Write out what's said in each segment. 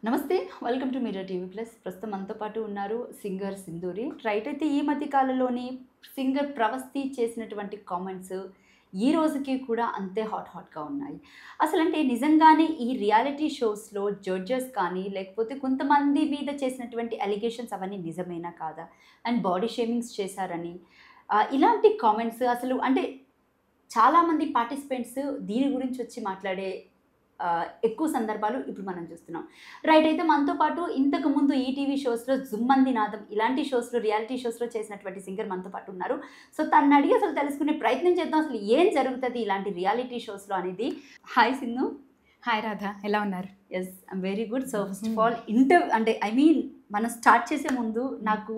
నమస్తే welcome to media TV plus. ప్రస్తుతం మనతో పాటు ఉన్నారు సింగర్ సింధూరి. రైట్, అయితే ఈ మధ్య కాలంలోని సింగర్ ప్రవస్తి చేసినటువంటి కామెంట్స్ ఈ రోజుకి కూడా అంతే హాట్గా ఉన్నాయి. అసలు అంటే నిజంగానే ఈ రియాలిటీ షోస్లో జడ్జెస్ కానీ లేకపోతే కొంతమంది మీద చేసినటువంటి అలిగేషన్స్ అవన్నీ నిజమేనా కాదా, అండ్ బాడీ షేమింగ్స్ చేశారని ఇలాంటి కామెంట్స్ అసలు అంటే చాలామంది పార్టిసిపెంట్స్ దీని గురించి వచ్చి మాట్లాడే ఎక్కువ సందర్భాలు ఇప్పుడు మనం చూస్తున్నాం. రైట్, అయితే మనతో పాటు ఇంతకు ముందు ఈటీవీ షోస్లో జుమ్మంది నాదం ఇలాంటి షోస్లో రియాలిటీ షోస్లో చేసినటువంటి సింగర్ మనతో పాటు ఉన్నారు. సో తను అడిగి అసలు తెలుసుకునే ప్రయత్నం చేద్దాం, అసలు ఏం జరుగుతుంది ఇలాంటి రియాలిటీ షోస్లో అనేది. హాయ్ సింధు. హాయ్ రాధా, ఎలా ఉన్నారు? Yes, I'm very good. So first of all అంటే మనం స్టార్ట్ చేసే ముందు నాకు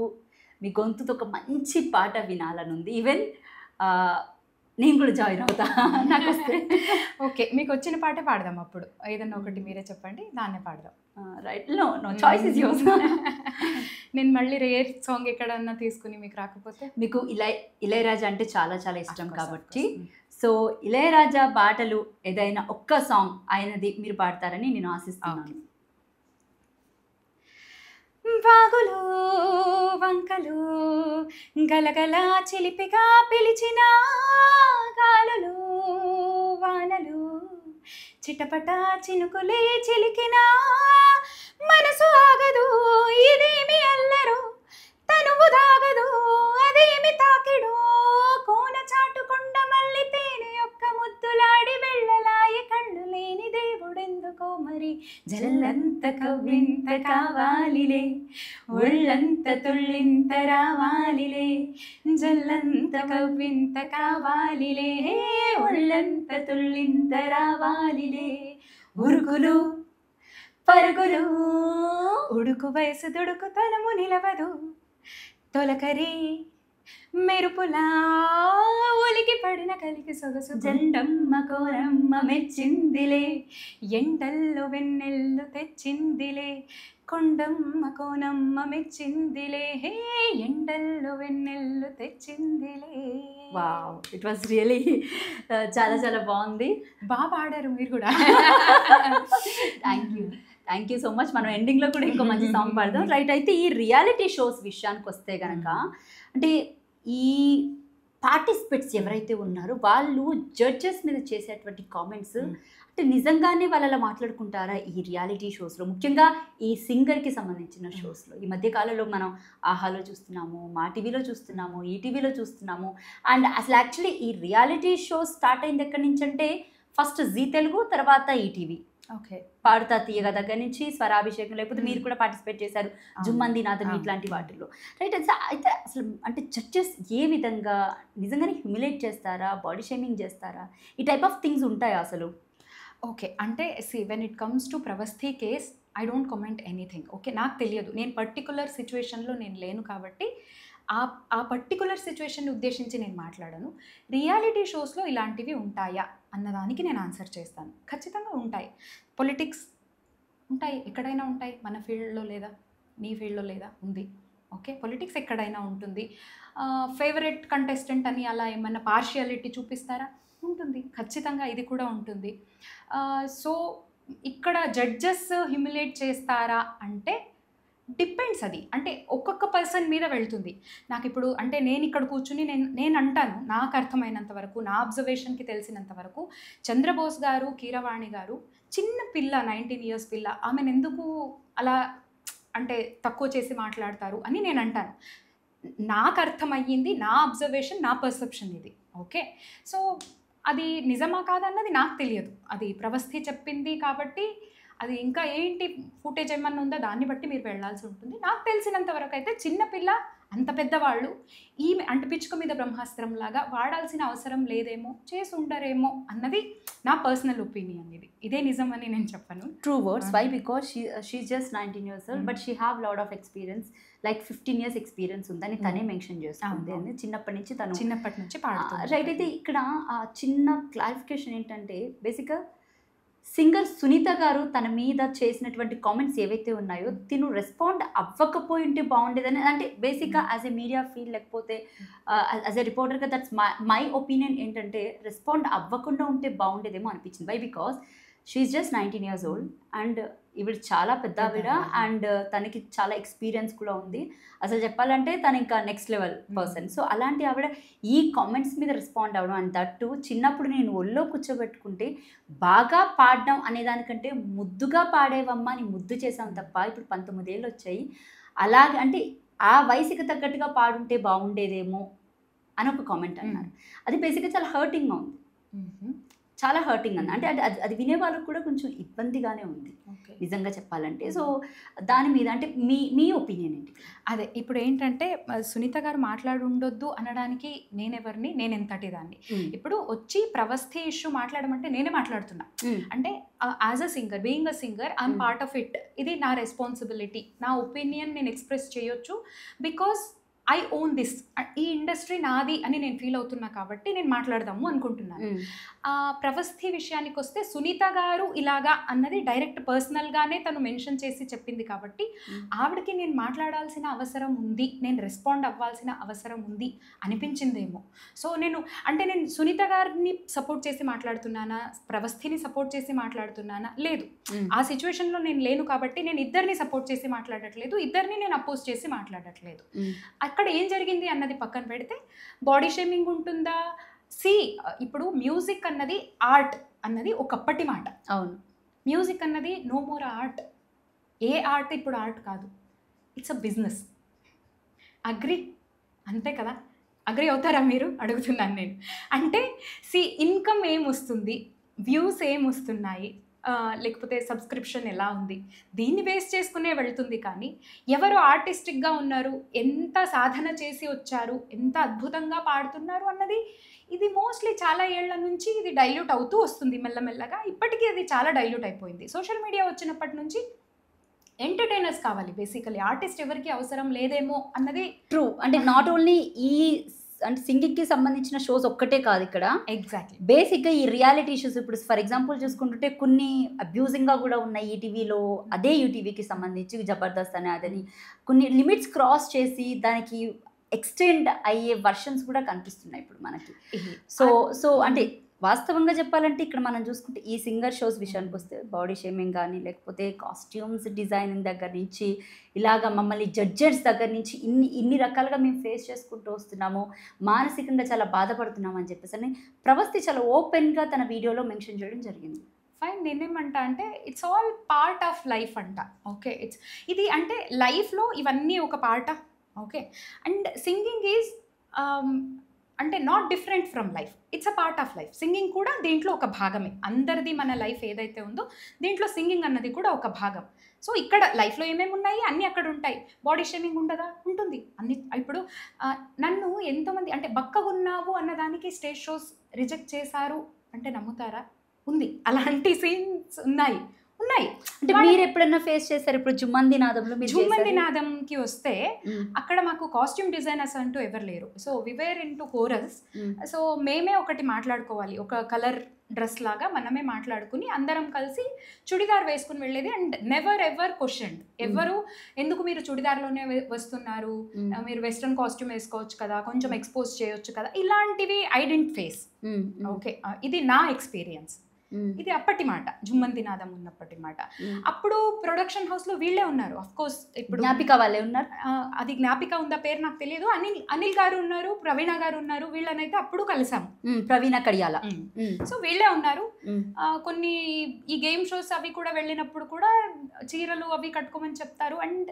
మీ గొంతుతో ఒక మంచి పాట వినాలని ఉంది. ఈవెన్ నేను కూడా జాయిన్ అవుతా నాకు వస్తే. ఓకే, మీకు వచ్చిన పాటే పాడదాం. అప్పుడు ఏదన్నా ఒకటి మీరే చెప్పండి, దాన్నే పాడదాం. Right, no choice is yours. నేను మళ్ళీ రేర్ సాంగ్ ఎక్కడన్నా తీసుకుని మీకు రాకపోతే, మీకు ఇళయరాజా అంటే చాలా చాలా ఇష్టం కాబట్టి సో ఇళయరాజా పాటలు ఏదైనా ఒక్క సాంగ్ ఆయనది మీరు పాడతారని నేను ఆశిస్తున్నాను. వాగులు వంకలు గలగల చిలిపిగా పిలిచిన గాలులు వానలు చిటపట చినుకులే చిలికిన మనసు ఆగదు, ఇదేమి అల్లరు తనువు దాగదు, అదేమి తాకిడు కోన చాటుకొండ మల్లి తేనె యొక్క ముద్దులాడి వెళ్ళలాయి కళ్ళు లేని దేవుడెందుకో మరి జల్లంత కవ్వింత కావాలిలే ఒళ్ళంత తుళ్ళింత రావాలిలే జల్లంత కవ్వింత కావాలిలే ఒళ్ళంత తుళ్ళింత రావాలిలే ఉరుకులు పరుగులు ఉడుకు వయసు దుడుకు తనము నిలవదు తొలకరి మెరుపులా ఒలికి పడిన కలికి సొగసు జెండమ్మ కోరమ్మ మెచ్చిందిలే ఎండల్లో వెన్నెల్లు తెచ్చిందిలే కొండమ్మ కోనమ్మ మెచ్చిందిలే ఎండల్లో వెన్నెల్లు తెచ్చిందిలే. వావ్, ఇట్ వాస్ రియలీ చాలా చాలా బాగుంది. బాగా పాడారు మీరు కూడా. Thank you so much. మనం ఎండింగ్లో కూడా ఇంకో మంచి సాంగ్ పాడదాం. రైట్, అయితే ఈ రియాలిటీ షోస్ విషయానికి వస్తే కనుక అంటే ఈ పార్టిసిపెంట్స్ ఎవరైతే ఉన్నారో వాళ్ళు జడ్జెస్ మీద చేసేటువంటి కామెంట్స్ అంటే నిజంగానే వాళ్ళు అలా మాట్లాడుకుంటారా ఈ రియాలిటీ షోస్లో, ముఖ్యంగా ఈ సింగర్కి సంబంధించిన షోస్లో? ఈ మధ్యకాలంలో మనం ఆహాలో చూస్తున్నాము, మా టీవీలో చూస్తున్నాము, ఈటీవీలో చూస్తున్నాము. అండ్ అసలు యాక్చువల్లీ ఈ రియాలిటీ షోస్ స్టార్ట్ అయింది ఎక్కడి నుంచి అంటే ఫస్ట్ జీ తెలుగు, తర్వాత ఈటీవీ. ఓకే, పాడుతా తీయగా దగ్గర నుంచి స్వరాభిషేకం, లేకపోతే మీరు కూడా పార్టిసిపేట్ చేశారు జుమ్మంది నాదం ఇట్లాంటి వాటిల్లో. రైట్, అయితే అసలు అంటే జడ్జెస్ ఏ విధంగా నిజంగానే హ్యూమిలేట్ చేస్తారా, బాడీ షేమింగ్ చేస్తారా, ఈ టైప్ ఆఫ్ థింగ్స్ ఉంటాయా అసలు? ఓకే, అంటే when it comes to Pravasthi case I don't comment anything. Okay, నాకు తెలియదు, నేను పర్టికులర్ సిచ్యువేషన్లో నేను లేను కాబట్టి ఆ పర్టికులర్ సిచ్యువేషన్ని ఉద్దేశించి నేను మాట్లాడను. రియాలిటీ షోస్లో ఇలాంటివి ఉంటాయా అన్నదానికి నేను ఆన్సర్ చేస్తాను. ఖచ్చితంగా ఉంటాయి. పొలిటిక్స్ ఉంటాయి, ఎక్కడైనా ఉంటాయి. మన ఫీల్డ్లో లేదా, నీ ఫీల్డ్లో లేదా, ఉంది. ఓకే, పొలిటిక్స్ ఎక్కడైనా ఉంటుంది. ఫేవరెట్ కంటెస్టెంట్ అని అలా ఏమన్నా పార్షియాలిటీ చూపిస్తారా? ఉంటుంది, ఖచ్చితంగా ఇది కూడా ఉంటుంది. సో ఇక్కడ జడ్జెస్ హ్యూమిలేట్ చేస్తారా అంటే డిపెండ్స్. అది అంటే ఒక్కొక్క పర్సన్ మీద వెళ్తుంది. నాకు ఇప్పుడు అంటే నేను ఇక్కడ కూర్చుని నేను అంటాను, నాకు అర్థమైనంత వరకు, నా అబ్జర్వేషన్కి తెలిసినంత వరకు, చంద్రబోస్ గారు, కీరవాణి గారు చిన్న పిల్ల, 19 years పిల్ల, ఆమెను ఎందుకు అలా అంటే తక్కువ చేసి మాట్లాడతారు అని నేను అంటాను. నాకు అర్థమయ్యింది, నా అబ్జర్వేషన్, నా పర్సెప్షన్ ఇది. ఓకే, సో అది నిజమా కాదన్నది నాకు తెలియదు. అది ప్రవస్థి చెప్పింది కాబట్టి అది ఇంకా ఏంటి ఫుటేజ్ ఏమన్నా ఉందో దాన్ని బట్టి మీరు వెళ్ళాల్సి ఉంటుంది. నాకు తెలిసినంత వరకు అయితే చిన్నపిల్ల, అంత పెద్దవాళ్ళు ఈమె అంటే పిచ్చుక మీద బ్రహ్మాస్త్రం లాగా వాడాల్సిన అవసరం లేదేమో, చేసి ఉంటారేమో అన్నది నా పర్సనల్ ఒపీనియన్. ఇదే నిజం అని నేను చెప్పను. True words. Why? Because she just 19 years old, but she have lot of experience, like 15 years experience ఉందని తనే మెన్షన్ చేస్తుంది. చిన్నప్పటి నుంచి పాడుతుంది. రైట్, అయితే ఇక్కడ చిన్న క్లారిఫికేషన్ ఏంటంటే బేసిక్గా సింగర్ సునీత గారు తన మీద చేసినటువంటి కామెంట్స్ ఏవైతే ఉన్నాయో తిను రెస్పాండ్ అవ్వకపోయి ఉంటే బాగుండేదని, అంటే బేసిక్గా యాజ్ ఎ మీడియా ఫీల్ లేకపోతే యాజ్ ఎ రిపోర్టర్గా దట్స్ మై ఒపీనియన్ ఏంటంటే రెస్పాండ్ అవ్వకుండా ఉంటే బాగుండేదేమో అనిపించింది. Why? Because she just 19 years old and ఈవిడ చాలా పెద్ద ఆవిడ అండ్ తనకి చాలా ఎక్స్పీరియన్స్ కూడా ఉంది. అసలు చెప్పాలంటే తను ఇంకా నెక్స్ట్ లెవెల్ పర్సన్. సో అలాంటి ఆవిడ ఈ కామెంట్స్ మీద రెస్పాండ్ అవ్వడం అండ్ దట్టు చిన్నప్పుడు నేను ఒళ్ళో కూర్చోబెట్టుకుంటే బాగా పాడడం అనే దానికంటే ముద్దుగా పాడేవమ్మ అని ముద్దు చేసాం తప్ప ఇప్పుడు 19 ఏళ్ళు వచ్చాయి. అలాగే అంటే ఆ వయసుకి తగ్గట్టుగా పాడుంటే బాగుండేదేమో అని ఒక కామెంట్ అన్నారు. అది బేసిక్గా చాలా హర్టింగ్గా ఉంది, చాలా హర్టింగ్ ఉంది. అంటే అది వినే వాళ్ళకు కూడా కొంచెం ఇబ్బందిగానే ఉంది నిజంగా చెప్పాలంటే. సో దాని మీద అంటే మీ ఒపీనియన్ ఏంటి? అదే ఇప్పుడు ఏంటంటే సునీత గారు మాట్లాడుండొద్దు అనడానికి నేనెవరిని, నేను ఎంతటి దాన్ని. ఇప్పుడు వచ్చి ప్రవస్థి ఇష్యూ మాట్లాడమంటే నేనే మాట్లాడుతున్నా. అంటే as a singer, being a singer I'm part of it. ఇది నా రెస్పాన్సిబిలిటీ, నా ఒపీనియన్ నేను ఎక్స్ప్రెస్ చేయొచ్చు బికాస్ ఐ ఓన్ దిస్. ఈ ఇండస్ట్రీ నాది అని నేను ఫీల్ అవుతున్నా కాబట్టి నేను మాట్లాడదాము అనుకుంటున్నాను. ప్రవస్థి విషయానికి వస్తే సునీత గారు ఇలాగా అన్నది డైరెక్ట్ పర్సనల్గానే తను మెన్షన్ చేసి చెప్పింది కాబట్టి ఆవిడకి నేను మాట్లాడాల్సిన అవసరం ఉంది, నేను రెస్పాండ్ అవ్వాల్సిన అవసరం ఉంది అనిపించిందేమో. సో నేను సునీత గారిని సపోర్ట్ చేసి మాట్లాడుతున్నానా, ప్రవస్థిని సపోర్ట్ చేసి మాట్లాడుతున్నానా? లేదు. ఆ సిచ్యువేషన్లో నేను లేను కాబట్టి నేను ఇద్దరిని సపోర్ట్ చేసి మాట్లాడట్లేదు, ఇద్దరిని నేను అపోజ్ చేసి మాట్లాడట్లేదు. అక్కడ ఏం జరిగింది అన్నది పక్కన పెడితే బాడీ షేమింగ్ ఉంటుందా? ఇప్పుడు మ్యూజిక్ అన్నది ఆర్ట్ అన్నది ఒకప్పటి మాట. అవును, మ్యూజిక్ అన్నది నో మోర్ ఆర్ట్. ఏ ఆర్ట్ ఇప్పుడు ఆర్ట్ కాదు, ఇట్స్ అ బిజినెస్. అగ్రి అంతే కదా? అగ్రి అవుతారా మీరు? అడుగుతున్నాను నేను. అంటే ఇన్కమ్ ఏమొస్తుంది, వ్యూస్ ఏమొస్తున్నాయి, లేకపోతే సబ్స్క్రిప్షన్ ఎలా ఉంది, దీన్ని బేస్ చేసుకునే వెళ్తుంది. కానీ ఎవరు ఆర్టిస్టిక్గా ఉన్నారు, ఎంత సాధన చేసి వచ్చారు, ఎంత అద్భుతంగా పాడుతున్నారు అన్నది ఇది మోస్ట్లీ చాలా ఏళ్ల నుంచి ఇది డైల్యూట్ అవుతూ వస్తుంది మెల్లమెల్లగా. ఇప్పటికీ అది చాలా డైల్యూట్ అయిపోయింది. సోషల్ మీడియా వచ్చినప్పటి నుంచి ఎంటర్టైనర్స్ కావాలి బేసికలీ, ఆర్టిస్ట్ ఎవరికి అవసరం లేదేమో అన్నది ట్రూ. అంటే నాట్ ఓన్లీ ఈ అంటే సింగింగ్కి సంబంధించిన షోస్ ఒక్కటే కాదు ఇక్కడ. ఎగ్జాక్ట్లీ బేసిక్గా ఈ రియాలిటీ షోస్ ఇప్పుడు ఫర్ ఎగ్జాంపుల్ చూసుకుంటుంటే కొన్ని అబ్యూజింగ్గా కూడా ఉన్నాయి ఈటీవీలో. అదే యూటీవీకి సంబంధించి జబర్దస్త్ అని అదని కొన్ని లిమిట్స్ క్రాస్ చేసి దానికి ఎక్స్టెండ్ అయ్యే వర్షన్స్ కూడా కనిపిస్తున్నాయి ఇప్పుడు మనకి. సో అంటే వాస్తవంగా చెప్పాలంటే ఇక్కడ మనం చూసుకుంటే ఈ సింగర్ షోస్ విషయానికి వస్తే బాడీ షేమింగ్ కానీ లేకపోతే కాస్ట్యూమ్స్ డిజైనింగ్ దగ్గర నుంచి ఇలాగ మమ్మల్ని జడ్జెస్ దగ్గర నుంచి ఇన్ని రకాలుగా మేము ఫేస్ చేసుకుంటూ వస్తున్నాము, మానసికంగా చాలా బాధపడుతున్నాము అని చెప్పేసి అని ప్రవస్థి చాలా ఓపెన్గా తన వీడియోలో మెన్షన్ చేయడం జరిగింది. ఫైన్, నేనేమంటా అంటే it's all part of life అంట. ఓకే, ఇది అంటే లైఫ్లో ఇవన్నీ ఒక part of. Okay, and singing is అంటే not different from life, it's a part of life. Singing కూడా దీంట్లో ఒక భాగమే. అందరిది మన లైఫ్ ఏదైతే ఉందో దీంట్లో సింగింగ్ అన్నది కూడా ఒక భాగం. సో ఇక్కడ లైఫ్లో ఏమేమి ఉన్నాయి అన్నీ అక్కడ ఉంటాయి. బాడీ షేమింగ్ ఉండదా? ఉంటుంది. అన్ని ఇప్పుడు నన్ను ఎంతోమంది అంటే బక్కగున్నావు అన్నదానికి స్టేజ్ షోస్ రిజెక్ట్ చేశారు అంటే నమ్ముతారా? ఉంది, అలాంటి సీన్స్ ఉన్నాయి. అంటే మీరు ఎప్పుడన్నా ఫేస్ చేశారు? ఇప్పుడు జుమ్మంది నాదంలో జుమ్మంది నాదంకి వస్తే అక్కడ మాకు కాస్ట్యూమ్ డిజైనర్స్ అంటూ ఎవరు లేరు. So we were into chorus. So మేమే ఒకటి మాట్లాడుకోవాలి, ఒక కలర్ డ్రెస్ లాగా మనమే మాట్లాడుకుని అందరం కలిసి చుడిదార్ వేసుకుని వెళ్ళేది. అండ్ నెవర్ ఎవర్ క్వశ్చన్ ఎవరు ఎందుకు మీరు చుడిదార్లోనే వస్తున్నారు, మీరు వెస్ట్రన్ కాస్ట్యూమ్ వేసుకోవచ్చు కదా, కొంచెం ఎక్స్పోజ్ చేయొచ్చు కదా, ఇలాంటివి ఐ డెంట్ ఫేస్. ఓకే, ఇది నా ఎక్స్పీరియన్స్. ఇది అప్పటి మాట, జుమ్మంది నాదం ఉన్నప్పటి మాట. అప్పుడు ప్రొడక్షన్ హౌస్ లో వీళ్ళే ఉన్నారు. అఫ్ కోర్స్ ఇప్పుడు జ్ఞాపిక వాళ్ళే ఉన్నారు. అది జ్ఞాపిక ఉందా పేరు నాకు తెలియదు. అనిల్ గారు ఉన్నారు, ప్రవీణ గారు ఉన్నారు. వీళ్ళనైతే అప్పుడు కలిసాము, ప్రవీణ కడియాల. సో వీళ్ళే ఉన్నారు. కొన్ని ఈ గేమ్ షోస్ అవి కూడా వెళ్ళినప్పుడు కూడా చీరలు అవి కట్టుకోమని చెప్తారు. అండ్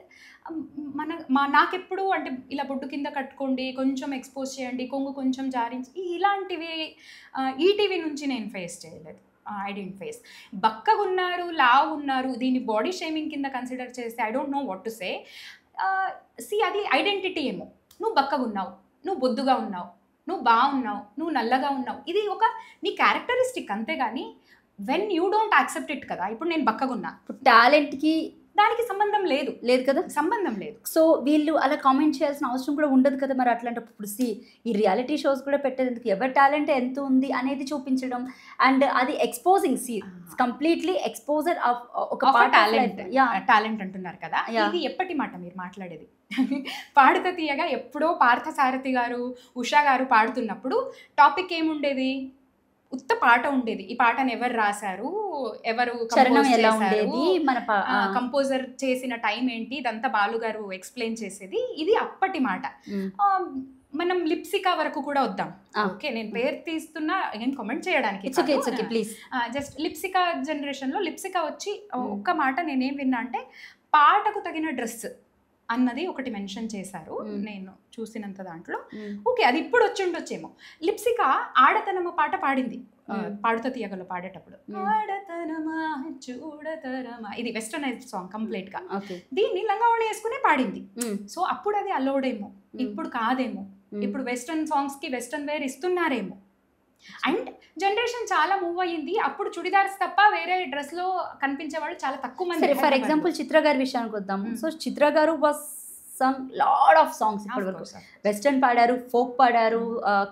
నాకెప్పుడు అంటే ఇలా బొడ్డు కింద కట్టుకోండి, కొంచెం ఎక్స్పోజ్ చేయండి, కొంగు కొంచెం జారించి, ఇలాంటివి ఈటీవీ నుంచి నేను ఫేస్ చేయలేదు. I didn't face. బక్కగా ఉన్నారు, లావు ఉన్నారు, దీన్ని బాడీ షేమింగ్ కింద కన్సిడర్ చేస్తే I don't know what to say. అది ఐడెంటిటీ ఏమో. నువ్వు బక్కగా ఉన్నావు, నువ్వు బొద్దుగా ఉన్నావు, నువ్వు బాగున్నావు, నువ్వు నల్లగా ఉన్నావు, ఇది ఒక నీ క్యారెక్టరిస్టిక్. అంతేగాని when you don't accept it కదా. ఇప్పుడు నేను బక్కగా ఉన్నా, టాలెంట్కి దానికి సంబంధం లేదు కదా, సంబంధం లేదు. సో వీళ్ళు అలా కామెంట్ చేయాల్సిన అవసరం కూడా ఉండదు కదా మరి. అట్లాంటప్పుడు ఈ రియాలిటీ షోస్ కూడా పెట్టేందుకు ఎవరి టాలెంట్ ఎంత ఉంది అనేది చూపించడం అండ్ అది ఎక్స్పోజింగ్ కంప్లీట్లీ ఎక్స్పోజర్ ఆఫ్ ఒక టాలెంట్ అంటున్నారు కదా. ఇది ఎప్పటి మాట మీరు మాట్లాడేది? పాడుత తీయగా ఎప్పుడో పార్థసారథి గారు, ఉషా గారు పాడుతున్నప్పుడు టాపిక్ ఏముండేది? ఉత్త పాట ఉండేది. ఈ పాటను ఎవరు రాశారు, ఎవరు చరణం ఎలా ఉండేది, మన కంపోజర్ చేసిన టైం ఏంటి, ఇదంతా బాలు గారు ఎక్స్ప్లెయిన్ చేసేది. ఇది అప్పటి మాట. మనం లిప్సికా వరకు కూడా వద్దాం. ఓకే, నేను పేరు తీస్తున్నా ఏం కామెంట్ చేయడానికి, జస్ట్ లిప్సికా జనరేషన్లో లిప్సికా వచ్చి ఒక్క మాట నేనేం విన్నా అంటే, పాటకు తగిన డ్రెస్ అన్నది ఒకటి మెన్షన్ చేశారు నేను చూసినంత దాంట్లో. ఓకే, అది ఇప్పుడు వచ్చి ఉండొచ్చేమో. లిప్సికా ఆడతనమ పాట పాడింది, పాడుత తీయగల పాడేటప్పుడు, ఆడతనమా చూడతరమా, ఇది వెస్టర్నైజ్ సాంగ్ కంప్లీట్ గా. దీన్ని లంగావళి వేసుకునే పాడింది. సో అప్పుడు అది అలౌడేమో, ఇప్పుడు కాదేమో. ఇప్పుడు వెస్టర్న్ సాంగ్స్ కి వెస్టర్న్ వేర్ ఇస్తున్నారేమో. అండ్ జనరేషన్ చాలా మూవ్ అయ్యింది. అప్పుడు చుడిదార్స్ తప్ప వేరే డ్రెస్ లో కనిపించే వాళ్ళు చాలా తక్కువ మంది. ఫర్ ఎగ్జాంపుల్ చిత్ర గారి విషయానికి వద్దాము. సో చిత్ర గారు was Sung lot of songs ఇప్పటి వరకు. వెస్టర్న్ పాడారు, ఫోక్ పాడారు,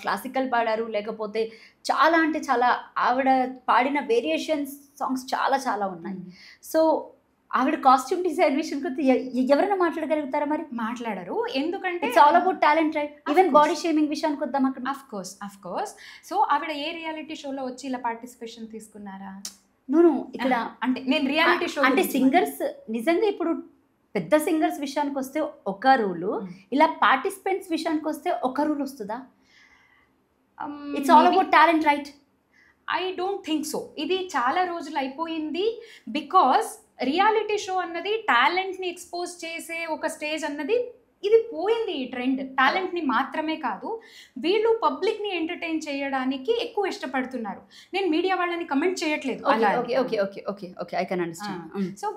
క్లాసికల్ పాడారు, లేకపోతే చాలా అంటే చాలా ఆవిడ పాడిన వేరియేషన్స్ సాంగ్స్ చాలా చాలా ఉన్నాయి. సో ఆవిడ కాస్ట్యూమ్ డిజైన్ విషయం ఎవరైనా మాట్లాడగలుగుతారా? మరి మాట్లాడరు, ఎందుకంటే it's all about talent, right? Even body shaming విషయానికి వద్దాం అక్కడ. Of course. సో ఆవిడ ఏ రియాలిటీ షోలో వచ్చి ఇలా పార్టిసిపేషన్ తీసుకున్నారా? నో ఇక్కడ అంటే నేను రియాలిటీ షో అంటే సింగర్స్ నిజంగా ఇప్పుడు పెద్ద సింగర్స్ విషయానికి వస్తే ఒక రూలు, ఇలా పార్టిసిపెంట్స్ విషయానికి వస్తే ఒక రూల్ వస్తుందా? It's all about talent, right? I don't think so. ఇది చాలా రోజులు అయిపోయింది. బికాస్ రియాలిటీ షో అన్నది టాలెంట్ని ఎక్స్పోజ్ చేసే ఒక స్టేజ్ అన్నది ఇది పోయింది. ఈ ట్రెండ్ టాలెంట్ని మాత్రమే కాదు, వీళ్ళు పబ్లిక్ని ఎంటర్టైన్ చేయడానికి ఎక్కువ ఇష్టపడుతున్నారు. నేను మీడియా వాళ్ళని కమెంట్ చేయట్లేదు. I can understand. సో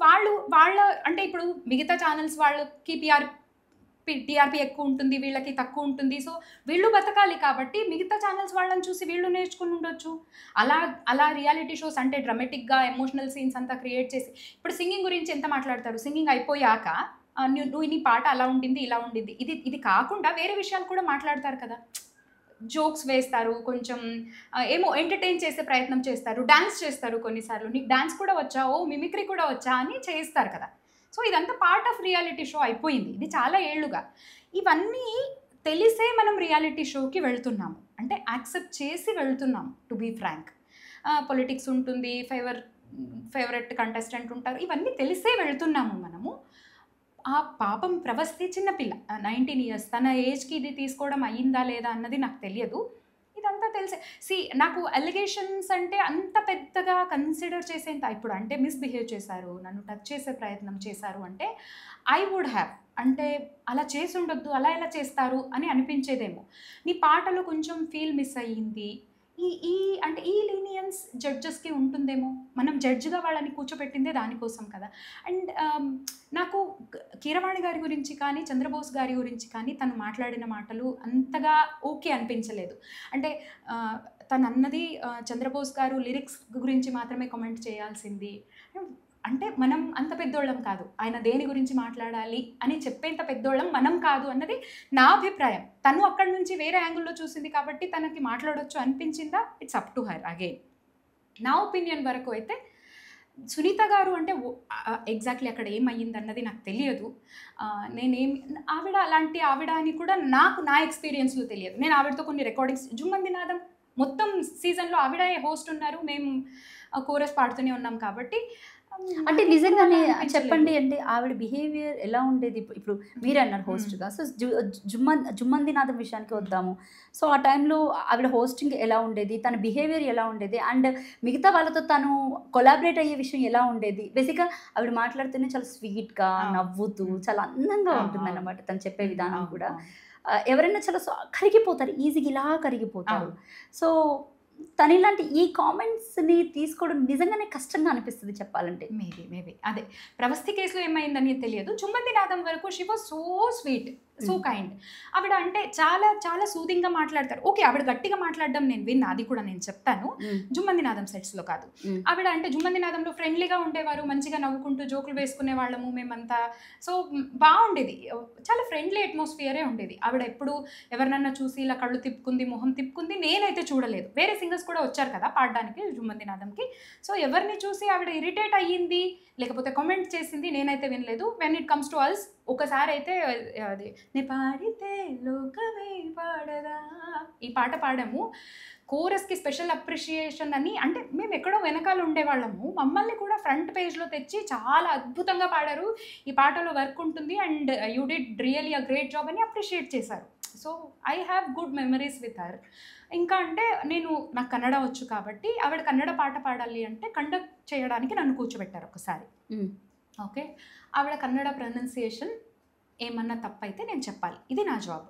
వాళ్ళ అంటే ఇప్పుడు మిగతా ఛానల్స్ వాళ్ళకి టీఆర్పీ ఎక్కువ ఉంటుంది, వీళ్ళకి తక్కువ ఉంటుంది. సో వీళ్ళు బతకాలి కాబట్టి మిగతా ఛానల్స్ వాళ్ళని చూసి వీళ్ళు నేర్చుకుని ఉండొచ్చు. అలా రియాలిటీ షోస్ అంటే డ్రామాటిక్గా ఎమోషనల్ సీన్స్ అంతా క్రియేట్ చేసి, ఇప్పుడు సింగింగ్ గురించి ఎంత మాట్లాడతారు, సింగింగ్ అయిపోయాక నువ్వు నీ పాట అలా ఉండింది, ఇలా ఉండింది, ఇది కాకుండా వేరే విషయాలు కూడా మాట్లాడతారు కదా. జోక్స్ వేస్తారు, కొంచెం ఏమో ఎంటర్టైన్ చేసే ప్రయత్నం చేస్తారు, డాన్స్ చేస్తారు. కొన్నిసార్లు నీకు డాన్స్ కూడా వచ్చా, మిమిక్రీ కూడా వచ్చా అని చేస్తారు కదా. సో ఇదంతా పార్ట్ ఆఫ్ రియాలిటీ షో అయిపోయింది. ఇది చాలా ఏళ్ళుగా. ఇవన్నీ తెలిసే మనం రియాలిటీ షోకి వెళ్తున్నాము, అంటే యాక్సెప్ట్ చేసి వెళ్తున్నాము. టు బీ ఫ్రాంక్, పొలిటిక్స్ ఉంటుంది, ఫేవరెట్ కంటెస్టెంట్ ఉంటారు, ఇవన్నీ తెలిసే వెళ్తున్నాము మనము. ఆ పాపం ప్రవస్తి చిన్నపిల్ల, 19 years, తన ఏజ్కి ఇది తీసుకోవడం అయ్యిందా లేదా అన్నది నాకు తెలియదు. ఇదంతా తెలిసే. నాకు అలిగేషన్స్ అంటే అంత పెద్దగా కన్సిడర్ చేసేంత, ఇప్పుడు అంటే మిస్బిహేవ్ చేశారు, నన్ను టచ్ చేసే ప్రయత్నం చేశారు అంటే ఐ వుడ్ హ్యావ్, అంటే అలా చేసి ఉండొద్దు, అలా ఎలా చేస్తారు అని అనిపించేదేమో. నీ పాటలో కొంచెం ఫీల్ మిస్ అయ్యింది, అంటే ఈ లీనియన్స్ జడ్జెస్కి ఉంటుందేమో. మనం జడ్జిగా వాళ్ళని కూర్చోబెట్టిందే దానికోసం కదా. అండ్ నాకు కీరవాణి గారి గురించి కానీ చంద్రబోస్ గారి గురించి కానీ తను మాట్లాడిన మాటలు అంతగా ఓకే అనిపించలేదు. అంటే తను అన్నది చంద్రబోస్ గారు లిరిక్స్ గురించి మాత్రమే కామెంట్ చేయాల్సింది, అంటే మనం అంత పెద్దోళ్ళం కాదు, ఆయన దేని గురించి మాట్లాడాలి అని చెప్పేంత పెద్దోళ్ళం మనం కాదు అన్నది నా అభిప్రాయం. తను అక్కడి నుంచి వేరే యాంగిల్లో చూసింది కాబట్టి తనకి మాట్లాడొచ్చు అనిపించిందా, it's up to her. Again నా ఒపీనియన్ వరకు అయితే సునీత గారు అంటే ఎగ్జాక్ట్లీ అక్కడ ఏమయ్యింది అన్నది నాకు తెలియదు. ఆవిడ అలాంటి ఆవిడ అని కూడా నా ఎక్స్పీరియన్స్లో తెలియదు. నేను ఆవిడతో కొన్ని రికార్డింగ్స్, జుమ్మంది నాదం మొత్తం సీజన్లో ఆవిడ హోస్ట్ ఉన్నారు, మేము కోరస్ పాడుతూనే ఉన్నాం కాబట్టి. అంటే నిజంగానే చెప్పండి, అంటే ఆవిడ బిహేవియర్ ఎలా ఉండేది? ఇప్పుడు మీరు అన్నారు హోస్ట్గా, సో జుమ్మందినాథం విషయానికి వద్దాము. సో ఆ టైంలో ఆవిడ హోస్టింగ్ ఎలా ఉండేది, తన బిహేవియర్ ఎలా ఉండేది, అండ్ మిగతా వాళ్ళతో తను కొలాబరేట్ అయ్యే విషయం ఎలా ఉండేది? బేసిక్గా ఆవిడ మాట్లాడుతూనే చాలా స్వీట్గా నవ్వుతూ చాలా అందంగా ఉంటుందన్నమాట తను చెప్పే విధానం కూడా. ఎవరైనా చాలా కరిగిపోతారు, ఈజీగా ఇలా కరిగిపోతారు. సో తను ఇలాంటి ఈ కామెంట్స్ని తీసుకోవడం నిజంగానే కష్టంగా అనిపిస్తుంది చెప్పాలంటే. మేబీ అదే ప్రవస్తి కేసులో ఏమైందని తెలియదు. జుమ్మందినాథం వరకు she was so sweet, so kind. ఆవిడ అంటే చాలా చాలా సూదింగ్గా మాట్లాడతారు. ఓకే, ఆవిడ గట్టిగా మాట్లాడడం నేను విన్నా, అది కూడా నేను చెప్తాను. జుమ్మందినాథం సెట్స్లో కాదు. ఆవిడ అంటే జుమ్మందినాథంలో ఫ్రెండ్లీగా ఉండేవారు, మంచిగా నవ్వుకుంటూ జోకులు వేసుకునే వాళ్ళము మేమంతా. సో బాగుండేది, చాలా ఫ్రెండ్లీ అట్మాస్ఫియరే ఉండేది. ఆవిడ ఎప్పుడు ఎవరినన్నా చూసి ఇలా కళ్ళు తిప్పుకుంది, మొహం తిప్పుకుంది నేనైతే చూడలేదు. వేరే సింగర్స్ కూడా వచ్చారు కదా పాడడానికి జుమ్మందినాథంకి. సో ఎవరిని చూసి ఆవిడ ఇరిటేట్ అయ్యింది లేకపోతే కామెంట్ చేసింది నేనైతే వినలేదు. When it comes to else, ఒకసారి అయితే అది నే పాడితే లోకమే పాడదా ఈ పాట పాడాము. కోరస్కి స్పెషల్ అప్రిషియేషన్ అని, అంటే మేము ఎక్కడో వెనకాల ఉండేవాళ్ళము, మమ్మల్ని కూడా ఫ్రంట్ పేజ్లో తెచ్చి చాలా అద్భుతంగా పాడారు, ఈ పాటలో వర్క్ ఉంటుంది and you did really a great job అని అప్రిషియేట్ చేశారు. So I have good memories with her. ఇంకా అంటే నాకు కన్నడ వచ్చు కాబట్టి ఆవిడ కన్నడ పాట పాడాలి అంటే కండక్ట్ చేయడానికి నన్ను కూర్చోబెట్టారు ఒకసారి. ఓకే, ఆవిడ కన్నడ ప్రొనౌన్సియేషన్ ఏమన్నా తప్పైతే నేను చెప్పాలి, ఇది నా జాబ్.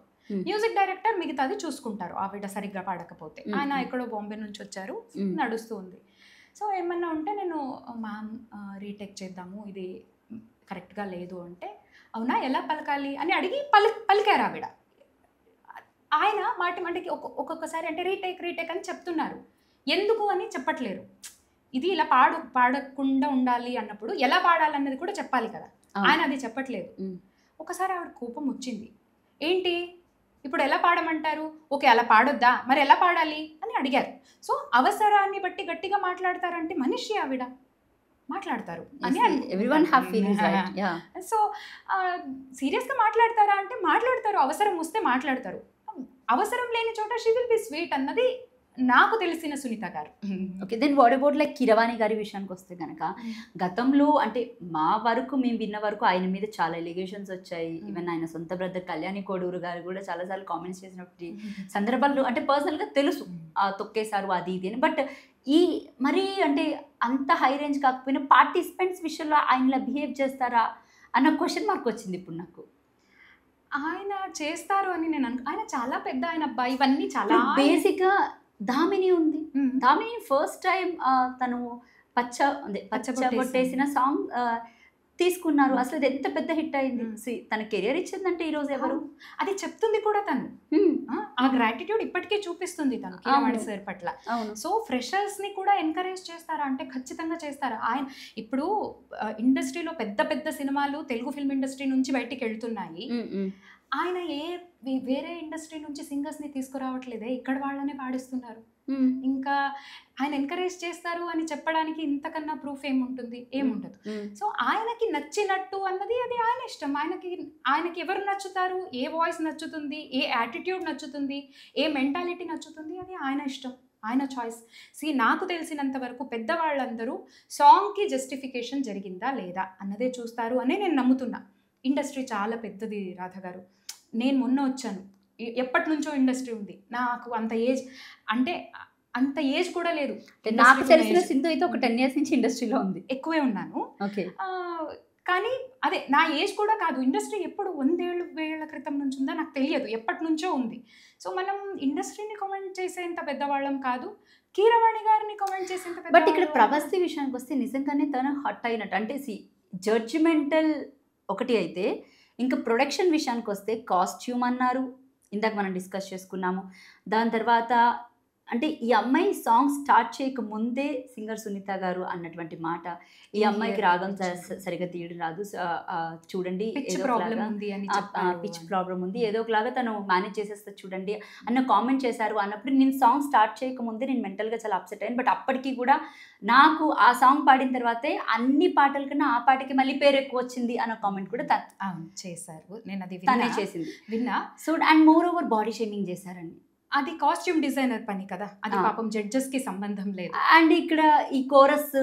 మ్యూజిక్ డైరెక్టర్ మిగతాది చూసుకుంటారు ఆవిడ సరిగ్గా పాడకపోతే. ఆయన ఎక్కడో బాంబే నుంచి వచ్చారు, నడుస్తూ ఉంది. సో ఏమన్నా ఉంటే నేను మ్యామ్ రీటేక్ చేద్దాము, ఇది కరెక్ట్గా లేదు అంటే, అవునా ఎలా పలకాలి అని అడిగి పలికారు ఆవిడ. ఆయన మాటికి ఒక్కొక్కసారి అంటే రీటేక్ అని చెప్తున్నారు, ఎందుకు అని చెప్పట్లేరు. ఇది ఇలా పాడకుండా ఉండాలి అన్నప్పుడు ఎలా పాడాలన్నది కూడా చెప్పాలి కదా, ఆయన అది చెప్పట్లేదు. ఒకసారి ఆవిడ కోపం వచ్చింది, ఏంటి ఇప్పుడు ఎలా పాడమంటారు, ఓకే అలా పాడొద్దా, మరి ఎలా పాడాలి అని అడిగారు. సో అవసరాన్ని బట్టి గట్టిగా మాట్లాడతారంటే మనిషి ఆవిడ మాట్లాడతారు అని. సో సీరియస్గా మాట్లాడతారా అంటే మాట్లాడతారు, అవసరం వస్తే మాట్లాడతారు, అవసరం లేని చోట షీ విల్ బి స్వీట్ అన్నది నాకు తెలిసిన Sunitha garu. Okay, then what about like Keeravani garu విషయానికి వస్తే కనుక, గతంలో అంటే మా వరకు మేము విన్న వరకు ఆయన మీద చాలా ఎలిగేషన్స్ వచ్చాయి. ఈవెన్ ఆయన సొంత బ్రదర్ కళ్యాణి కోడూరు గారు కూడా చాలాసార్లు కామెంట్స్ చేసినప్పుడు సందర్భాలు అంటే పర్సనల్గా తెలుసు తొక్కేశారు అది ఇది అని. బట్ ఈ మరీ అంటే అంత హై రేంజ్ కాకపోయినా పార్టిసిపెంట్స్ విషయంలో ఆయనలా బిహేవ్ చేస్తారా అన్న క్వశ్చన్ మార్క్ వచ్చింది ఇప్పుడు నాకు. ఆయన చేస్తారు అని నేను ఆయన చాలా పెద్ద ఆయన అబ్బాయి, ఇవన్నీ చాలా బేసిక్గా దామిని ఉంది. దామిని ఫస్ట్ టైం తను పచ్చబొట్టేసిన సాంగ్ తీసుకున్నారు. అసలు అది ఎంత పెద్ద హిట్ అయింది. తన కెరియర్ ఇచ్చిందంటే ఈరోజు ఎవరు అది చెప్తుంది కూడా తను. ఆ గ్రాటిట్యూడ్ ఇప్పటికీ చూపిస్తుంది తను కీరవాణి సార్ పట్ల. సో ఫ్రెషర్స్ ని కూడా ఎంకరేజ్ చేస్తారా అంటే ఖచ్చితంగా చేస్తారా. ఆయన ఇప్పుడు ఇండస్ట్రీలో పెద్ద పెద్ద సినిమాలు తెలుగు ఫిల్మ్ ఇండస్ట్రీ నుంచి బయటికి వెళ్తున్నాయి. ఆయన వేరే ఇండస్ట్రీ నుంచి సింగర్స్ని తీసుకురావట్లేదే, ఇక్కడ వాళ్ళనే పాడిస్తున్నారు. ఇంకా ఆయన ఎంకరేజ్ చేస్తారు అని చెప్పడానికి ఇంతకన్నా ప్రూఫ్ ఏముంటుంది, ఏముండదు. సో ఆయనకి నచ్చినట్టు అన్నది అది ఆయన ఇష్టం. ఆయనకి ఎవరు నచ్చుతారు, ఏ వాయిస్ నచ్చుతుంది, ఏ యాటిట్యూడ్ నచ్చుతుంది, ఏ మెంటాలిటీ నచ్చుతుంది, అది ఆయన ఇష్టం, ఆయన చాయిస్. నాకు తెలిసినంత వరకు పెద్దవాళ్ళందరూ సాంగ్కి జస్టిఫికేషన్ జరిగిందా లేదా అన్నదే చూస్తారు అనే నేను నమ్ముతున్నా. ఇండస్ట్రీ చాలా పెద్దది రాధ గారు. నేను మొన్న వచ్చాను, ఎప్పటి నుంచో ఇండస్ట్రీ ఉంది, నాకు అంత ఏజ్ అంటే అంత ఏజ్ కూడా లేదు. నాకు తెలిసిన సింధు అయితే ఒక 10 years నుంచి ఇండస్ట్రీలో ఉంది, ఎక్కువే ఉన్నాను. ఓకే, కానీ అదే నా ఏజ్ కూడా కాదు. ఇండస్ట్రీ ఎప్పుడు 100 ఏళ్ల క్రితం నుంచి ఉందో నాకు తెలియదు, ఎప్పటి నుంచో ఉంది. సో మనం ఇండస్ట్రీని కామెంట్ చేసేంత పెద్దవాళ్ళం కాదు, కీరవాణి గారిని కామెంట్ చేసేంత పెద్ద. బట్ ఇక్కడ ప్రభాస్ విషయానికి వస్తే నిజంగానే తను హట్ అయినట్టు అంటే జడ్జిమెంటల్ ఒకటి అయితే, ఇంకా ప్రొడక్షన్ విషయానికి వస్తే కాస్ట్యూమ్ అన్నారు, ఇందాక మనం డిస్కస్ చేసుకున్నాము. దాని తర్వాత అంటే ఈ అమ్మాయి సాంగ్ స్టార్ట్ చేయక ముందే సింగర్ సునీత గారు అన్నటువంటి మాట, ఈ అమ్మాయికి రాగం సరిగా తీయడం రాదు, చూడండి పిచ్ ప్రాబ్లం ఉంది, ఏదో ఒకలాగా తను మేనేజ్ చేసేస్తా చూడండి అన్న కామెంట్ చేశారు. అన్నప్పుడు నేను సాంగ్ స్టార్ట్ చేయక ముందే నేను మెంటల్గా చాలా అప్సెట్ అయ్యాను. బట్ అప్పటికి కూడా నాకు ఆ సాంగ్ పాడిన తర్వాతే అన్ని పాటల కన్నా ఆ పాటకి మళ్ళీ పేరు ఎక్కువ వచ్చింది అన్న కామెంట్ కూడా చేశారు. నేను అది తనే చేసింది విన్నా. So and more over body shaming చేశారండి. అది కాస్ట్యూమ్ డిజైనర్ పని కదా, అది పాపం జడ్జెస్కి సంబంధం లేదు. అండ్ ఇక్కడ ఈ కోరస్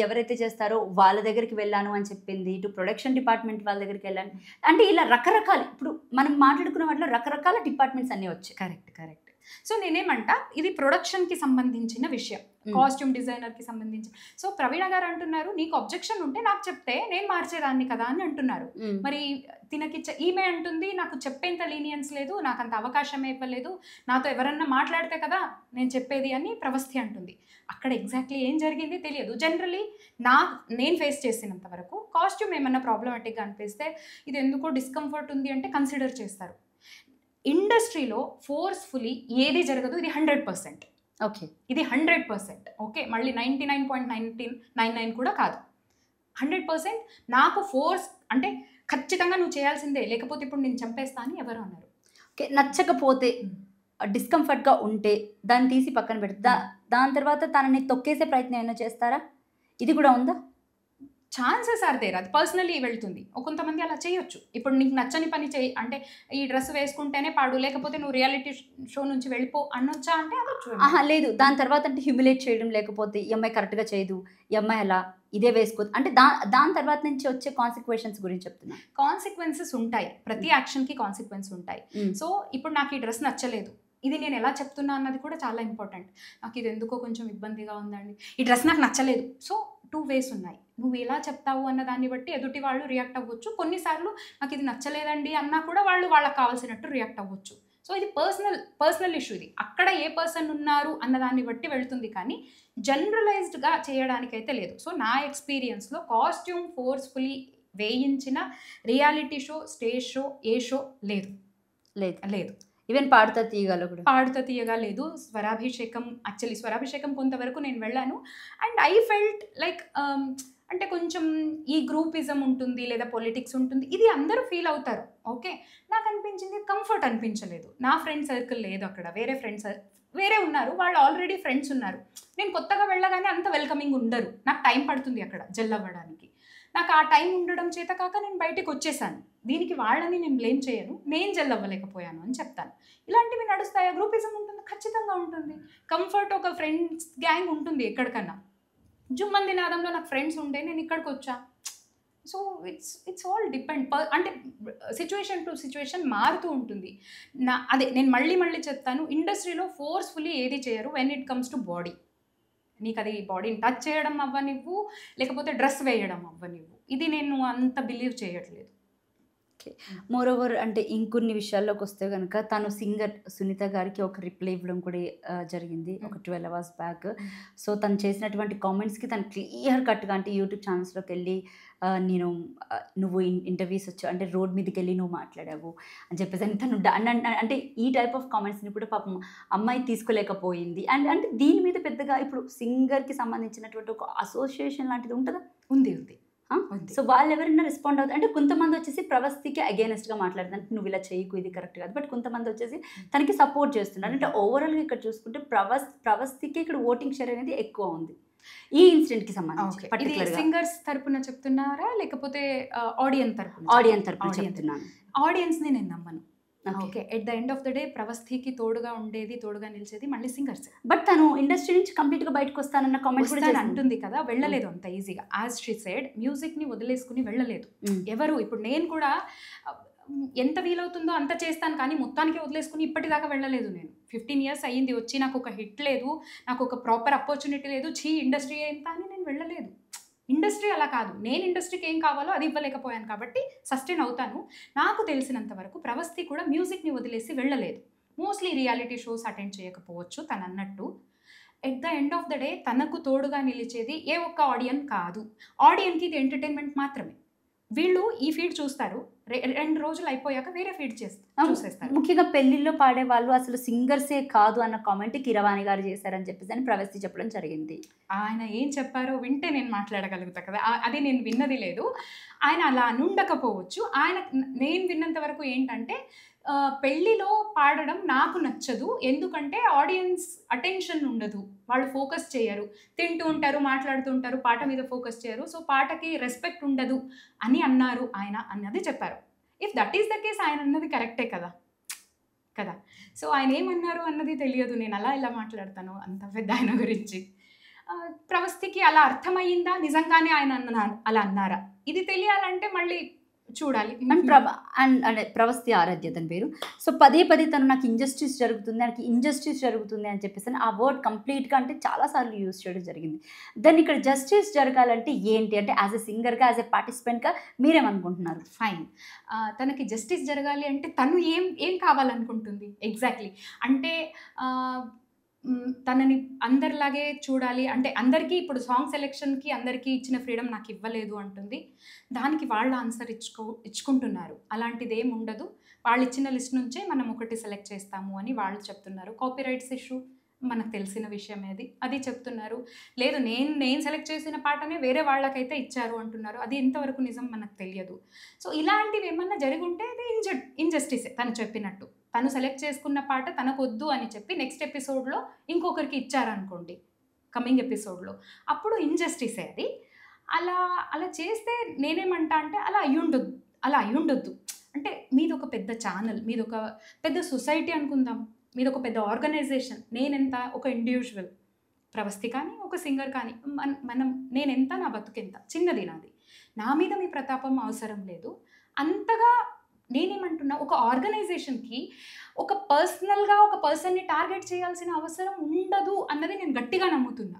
ఎవరైతే చేస్తారో వాళ్ళ దగ్గరికి వెళ్ళాను అని చెప్పింది, ఇటు ప్రొడక్షన్ డిపార్ట్మెంట్ వాళ్ళ దగ్గరికి వెళ్ళాను అంటే ఇలా రకరకాల, ఇప్పుడు మనం మాట్లాడుకున్న వాటిలో రకరకాల డిపార్ట్మెంట్స్ అన్నీ వచ్చాయి. కరెక్ట్. సో నేనేమంటా, ఇది ప్రొడక్షన్కి సంబంధించిన విషయం, కాస్ట్యూమ్ డిజైనర్కి సంబంధించి. సో ప్రవీణ గారు అంటున్నారు, నీకు అబ్జెక్షన్ ఉంటే నాకు చెప్తే నేను మార్చేదాన్ని కదా అని అంటున్నారు. మరి తినకి ఈమె అంటుంది, నాకు చెప్పేంత లీనియన్స్ లేదు, నాకు అంత అవకాశమే ఇవ్వలేదు, నాతో ఎవరన్నా మాట్లాడితే కదా నేను చెప్పేది అని ప్రవస్థి అంటుంది. అక్కడ ఎగ్జాక్ట్లీ ఏం జరిగింది తెలియదు. జనరలీ నేను ఫేస్ చేసినంత వరకు కాస్ట్యూమ్ ఏమన్నా ప్రాబ్లమాటిక్గా అనిపిస్తే, ఇది ఎందుకో డిస్కంఫర్ట్ ఉంది అంటే కన్సిడర్ చేస్తారు. ఇండస్ట్రీలో ఫోర్స్ఫుల్లీ ఏది జరగదు, ఇది 100%. ఓకే, ఇది 100%. ఓకే, మళ్ళీ 99.99 కూడా కాదు, 100%. నాకు ఫోర్స్ అంటే ఖచ్చితంగా నువ్వు చేయాల్సిందే, లేకపోతే ఇప్పుడు నేను చంపేస్తా అని ఎవరు అన్నారు. ఓకే, నచ్చకపోతే డిస్కంఫర్ట్గా ఉంటే దాన్ని తీసి పక్కన పెడతా, దాని తర్వాత తనని తొక్కేసే ప్రయత్నం ఏమైనా చేస్తారా? ఇది కూడా ఉందా? ఛాన్సెస్ ఆర్ దేర్, అది పర్సనలీ వెళ్తుంది. కొంతమంది అలా చేయొచ్చు. ఇప్పుడు నీకు నచ్చని పని చేయి అంటే ఈ డ్రెస్ వేసుకుంటేనే పాడు, లేకపోతే నువ్వు రియాలిటీ షో నుంచి వెళ్ళిపో అనొచ్చా అంటే అనొచ్చు. లేదు, దాని తర్వాత అంటే హ్యూమిలేట్ చేయడం, లేకపోతే ఈ అమ్మాయి కరెక్ట్గా చేయదు, ఈ అమ్మాయి అలా ఇదే వేసుకోదు అంటే దాని తర్వాత నుంచి వచ్చే కాన్సిక్వెన్సెస్ గురించి చెప్తున్నా. కాన్సిక్వెన్సెస్ ఉంటాయి, ప్రతి యాక్షన్కి కాన్సిక్వెన్స్ ఉంటాయి. సో ఇప్పుడు నాకు ఈ డ్రెస్ నచ్చలేదు, ఇది నేను ఎలా చెప్తున్నా అన్నది కూడా చాలా ఇంపార్టెంట్. నాకు ఇది ఎందుకో కొంచెం ఇబ్బందిగా ఉందండి, ఈ డ్రెస్ నాకు నచ్చలేదు. సో 2 వేస్ ఉన్నాయి. నువ్వు ఎలా చెప్తావు అన్న దాన్ని బట్టి ఎదుటి వాళ్ళు రియాక్ట్ అవ్వచ్చు. కొన్నిసార్లు నాకు ఇది నచ్చలేదండి అన్నా కూడా వాళ్ళకి కావాల్సినట్టు రియాక్ట్ అవ్వచ్చు. సో ఇది పర్సనల్ ఇష్యూ. ఇది అక్కడ ఏ పర్సన్ ఉన్నారు అన్న దాన్ని బట్టి వెళ్తుంది, కానీ జనరలైజ్డ్గా చేయడానికైతే లేదు. సో నా ఎక్స్పీరియన్స్లో కాస్ట్యూమ్ ఫోర్స్ఫుల్లీ వేయించిన రియాలిటీ షో, స్టేజ్ షో, ఏ షో లేదు. ఈవెన్ పాడుతా తీయగా లేదు. స్వరాభిషేకం కొంతవరకు నేను వెళ్ళాను. అండ్ ఐ ఫెల్ట్ లైక్ అంటే కొంచెం ఈ గ్రూపిజం ఉంటుంది లేదా పొలిటిక్స్ ఉంటుంది, ఇది అందరూ ఫీల్ అవుతారు. ఓకే, నాకు అనిపించింది కంఫర్ట్ అనిపించలేదు. నా ఫ్రెండ్ సర్కిల్ లేదు అక్కడ, వేరే ఉన్నారు, వాళ్ళు ఆల్రెడీ ఫ్రెండ్స్ ఉన్నారు. నేను కొత్తగా వెళ్ళగానే అంత వెల్కమింగ్ ఉండరు, నాకు టైం పడుతుంది అక్కడ జెల్ అవ్వడానికి. నాకు ఆ టైం ఉండడం చేత కాక నేను బయటికి వచ్చేసాను. దీనికి వాళ్ళని నేను బ్లేమ్ చేయను, నేను జెల్ అవ్వలేకపోయాను అని చెప్తాను. ఇలాంటివి నడుస్తాయా? గ్రూపిజం ఉంటుంది, ఖచ్చితంగా ఉంటుంది. కంఫర్ట్ ఒక ఫ్రెండ్స్ గ్యాంగ్ ఉంటుంది ఎక్కడికన్నా. జుమ్మంది నాదంలో నాకు ఫ్రెండ్స్ ఉంటే నేను ఇక్కడికి వచ్చా. సో ఇట్స్ ఆల్ డిపెండ్, అంటే సిచ్యువేషన్ టు సిచ్యువేషన్ మారుతూ ఉంటుంది. నేను మళ్ళీ చెప్తాను, ఇండస్ట్రీలో ఫోర్స్ఫుల్లీ ఏది చేయరు when it comes to body. నీకు అది బాడీని టచ్ చేయడం అవ్వనివ్వు, లేకపోతే డ్రెస్ వేయడం అవ్వనివ్వు, ఇది నేను అంత బిలీవ్ చేయట్లేదు. మోర్ ఓవర్ అంటే ఇంకొన్ని విషయాల్లోకి వస్తే కనుక తను సింగర్ సునీత గారికి ఒక రిప్లై ఇవ్వడం కూడా జరిగింది ఒక 12 hours బ్యాక్. సో తను చేసినటువంటి కామెంట్స్కి తను క్లియర్ కట్గా అంటే యూట్యూబ్ ఛానల్స్లోకి వెళ్ళి నువ్వు ఇంటర్వ్యూస్ వచ్చావు అంటే రోడ్ మీదకి వెళ్ళి నువ్వు మాట్లాడావు అని చెప్పేసి అని తను అంటే ఈ టైప్ ఆఫ్ కామెంట్స్ని కూడా పాపం అమ్మాయి తీసుకోలేకపోయింది. అండ్ అంటే దీని మీద పెద్దగా ఇప్పుడు సింగర్కి సంబంధించినటువంటి ఒక అసోసియేషన్ లాంటిది ఉంటుందా? ఉంది. సో వాళ్ళు ఎవరైనా రెస్పాండ్ అవుతారు అంటే కొంతమంది వచ్చేసి ప్రవస్తికి అగేనెస్ట్గా మాట్లాడుతారు, అంటే నువ్వు ఇలా చేయకు, ఇది కరెక్ట్ కాదు. బట్ కొంతమంది వచ్చేసి తనకి సపోర్ట్ చేస్తున్నారు. అంటే ఓవరాల్గా ఇక్కడ చూసుకుంటే ప్రవస్తికి ఇక్కడ ఓటింగ్ షేర్ అనేది ఎక్కువ ఉంది ఈ ఇన్సిడెంట్కి సంబంధించి. సింగర్స్ తరపున చెప్తున్నారా లేకపోతే ఆడియన్స్ తరపున చెప్తున్నాను? ఆడియన్స్ని నేను నమ్మను. Okay, at the end of the day ప్రవస్థికి తోడుగా నిలిచేది మళ్ళీ సింగర్స్. బట్ తను ఇండస్ట్రీ నుంచి కంప్లీట్గా బయటకు వస్తానన్న కామెంట్ కూడా అంటుంది కదా, వెళ్ళలేదు అంత ఈజీగా. యాజ్ షీ సెడ్, మ్యూజిక్ని వదిలేసుకుని వెళ్ళలేదు ఎవరు. ఇప్పుడు నేను కూడా ఎంత వీలవుతుందో అంత చేస్తాను, కానీ మొత్తానికి వదిలేసుకుని ఇప్పటిదాకా వెళ్ళలేదు. నేను 15 years అయ్యింది వచ్చి, నాకు ఒక హిట్ లేదు, నాకు ఒక ప్రాపర్ ఆపర్చునిటీ లేదు, ఇండస్ట్రీ ఎంత అని నేను వెళ్ళలేదు. ఇండస్ట్రీ అలా కాదు, నేను ఇండస్ట్రీకి ఏం కావాలో అది ఇవ్వలేకపోయాను కాబట్టి సస్టైన్ అవుతాను. నాకు తెలిసినంత వరకు ప్రవస్తి కూడా మ్యూజిక్ని వదిలేసి వెళ్ళలేదు. మోస్ట్లీ రియాలిటీ షోస్ అటెండ్ చేయకపోవచ్చు తను అన్నట్టు. At the end of the day తనకు తోడుగా నిలిచేది ఏ ఒక్క ఆడియన్ కాదు. ఆడియన్కి ఇది ఎంటర్టైన్మెంట్ మాత్రమే. వీళ్ళు ఈ ఫీడ్ చూస్తారు, 2 రోజులు అయిపోయాక వేరే ఫీడ్ చూసేస్తారు. ముఖ్యంగా పెళ్లిల్లో పాడే వాళ్ళు అసలు సింగర్సే కాదు అన్న కామెంట్ కిరవాణి గారు చేశారని చెప్పేసి అని ప్రవస్తి చెప్పడం జరిగింది. ఆయన ఏం చెప్పారో వింటే నేను మాట్లాడగలుగుతా కదా, అది నేను విన్నది లేదు. ఆయన అలా అనుండకపోవచ్చు. నేను విన్నంత వరకు ఏంటంటే, పెళ్ళిలో పాడడం నాకు నచ్చదు, ఎందుకంటే ఆడియన్స్ అటెన్షన్ ఉండదు, వాళ్ళు ఫోకస్ చేయరు, తింటూ ఉంటారు, మాట్లాడుతూ ఉంటారు, పాట మీద ఫోకస్ చేయరు, సో పాటకి రెస్పెక్ట్ ఉండదు అని అన్నారు ఆయన అన్నది చెప్పారు. If that is the case ఆయన అన్నది కరెక్టే కదా. సో ఆయన ఏమన్నారు అన్నది తెలియదు, నేను ఇలా మాట్లాడతాను అంత పెద్ద ఆయన గురించి. ప్రవస్తికి అలా అర్థమయ్యిందా, నిజంగానే ఆయన అలా అన్నారా, ఇది తెలియాలంటే మళ్ళీ చూడాలి. అండ్ అంటే ప్రవస్తి ఆరాధ్య తన పేరు. సో పదే తను నాకు ఇంజస్టిస్ జరుగుతుంది అని చెప్పేసి ఆ వర్డ్ కంప్లీట్గా అంటే చాలాసార్లు యూజ్ చేయడం జరిగింది. దాన్ని ఇక్కడ జస్టిస్ జరగాలంటే ఏంటి అంటే యాజ్ ఎ సింగర్గా, యాజ్ ఎ పార్టిసిపెంట్గా మీరేమనుకుంటున్నారు? ఫైన్, తనకి జస్టిస్ జరగాలి అంటే తను ఏం కావాలనుకుంటుంది ఎగ్జాక్ట్లీ? అంటే తనని అందరిలాగే చూడాలి అంటే, అందరికీ ఇప్పుడు సాంగ్ సెలెక్షన్కి అందరికీ ఇచ్చిన ఫ్రీడమ్ నాకు ఇవ్వలేదు అంటుంది. దానికి వాళ్ళు ఆన్సర్ ఇచ్చుకుంటున్నారు. అలాంటిది ఏమి ఉండదు, వాళ్ళు ఇచ్చిన లిస్ట్ నుంచే మనం ఒకటి సెలెక్ట్ చేస్తాము అని వాళ్ళు చెప్తున్నారు. కాపీరైట్స్ ఇష్యూ మనకు తెలిసిన విషయం అది చెప్తున్నారు. లేదు, నేను సెలెక్ట్ చేసిన పాటనే వేరే వాళ్ళకైతే ఇచ్చారు అంటున్నారు. అది ఎంతవరకు నిజం మనకు తెలియదు. సో ఇలాంటివి ఏమన్నా జరుగుంటే అది ఇంజస్టిసే. తను చెప్పినట్టు తను సెలెక్ట్ చేసుకున్న పాట తనకు వద్దు అని చెప్పి నెక్స్ట్ ఎపిసోడ్లో ఇంకొకరికి ఇచ్చారనుకోండి, కమింగ్ ఎపిసోడ్లో, అప్పుడు ఇంజస్టిసే అది. అలా అలా చేస్తే నేనేమంటా అంటే అలా అయ్యుండొద్దు. అంటే మీది ఒక పెద్ద ఛానల్, మీది ఒక పెద్ద సొసైటీ అనుకుందాం, మీది ఒక పెద్ద ఆర్గనైజేషన్. నేనెంత ఒక ఇండివిజువల్, ప్రవస్తి కానీ ఒక సింగర్ కానీ మనం నేనెంత, నా బతుకెంత, చిన్నది నాది. నా మీద మీ ప్రతాపం అవసరం లేదు. అంతగా నేనేమంటున్నా, ఒక ఆర్గనైజేషన్కి ఒక పర్సనల్గా ఒక పర్సన్ని టార్గెట్ చేయాల్సిన అవసరం ఉండదు అన్నది నేను గట్టిగా నమ్ముతున్నా.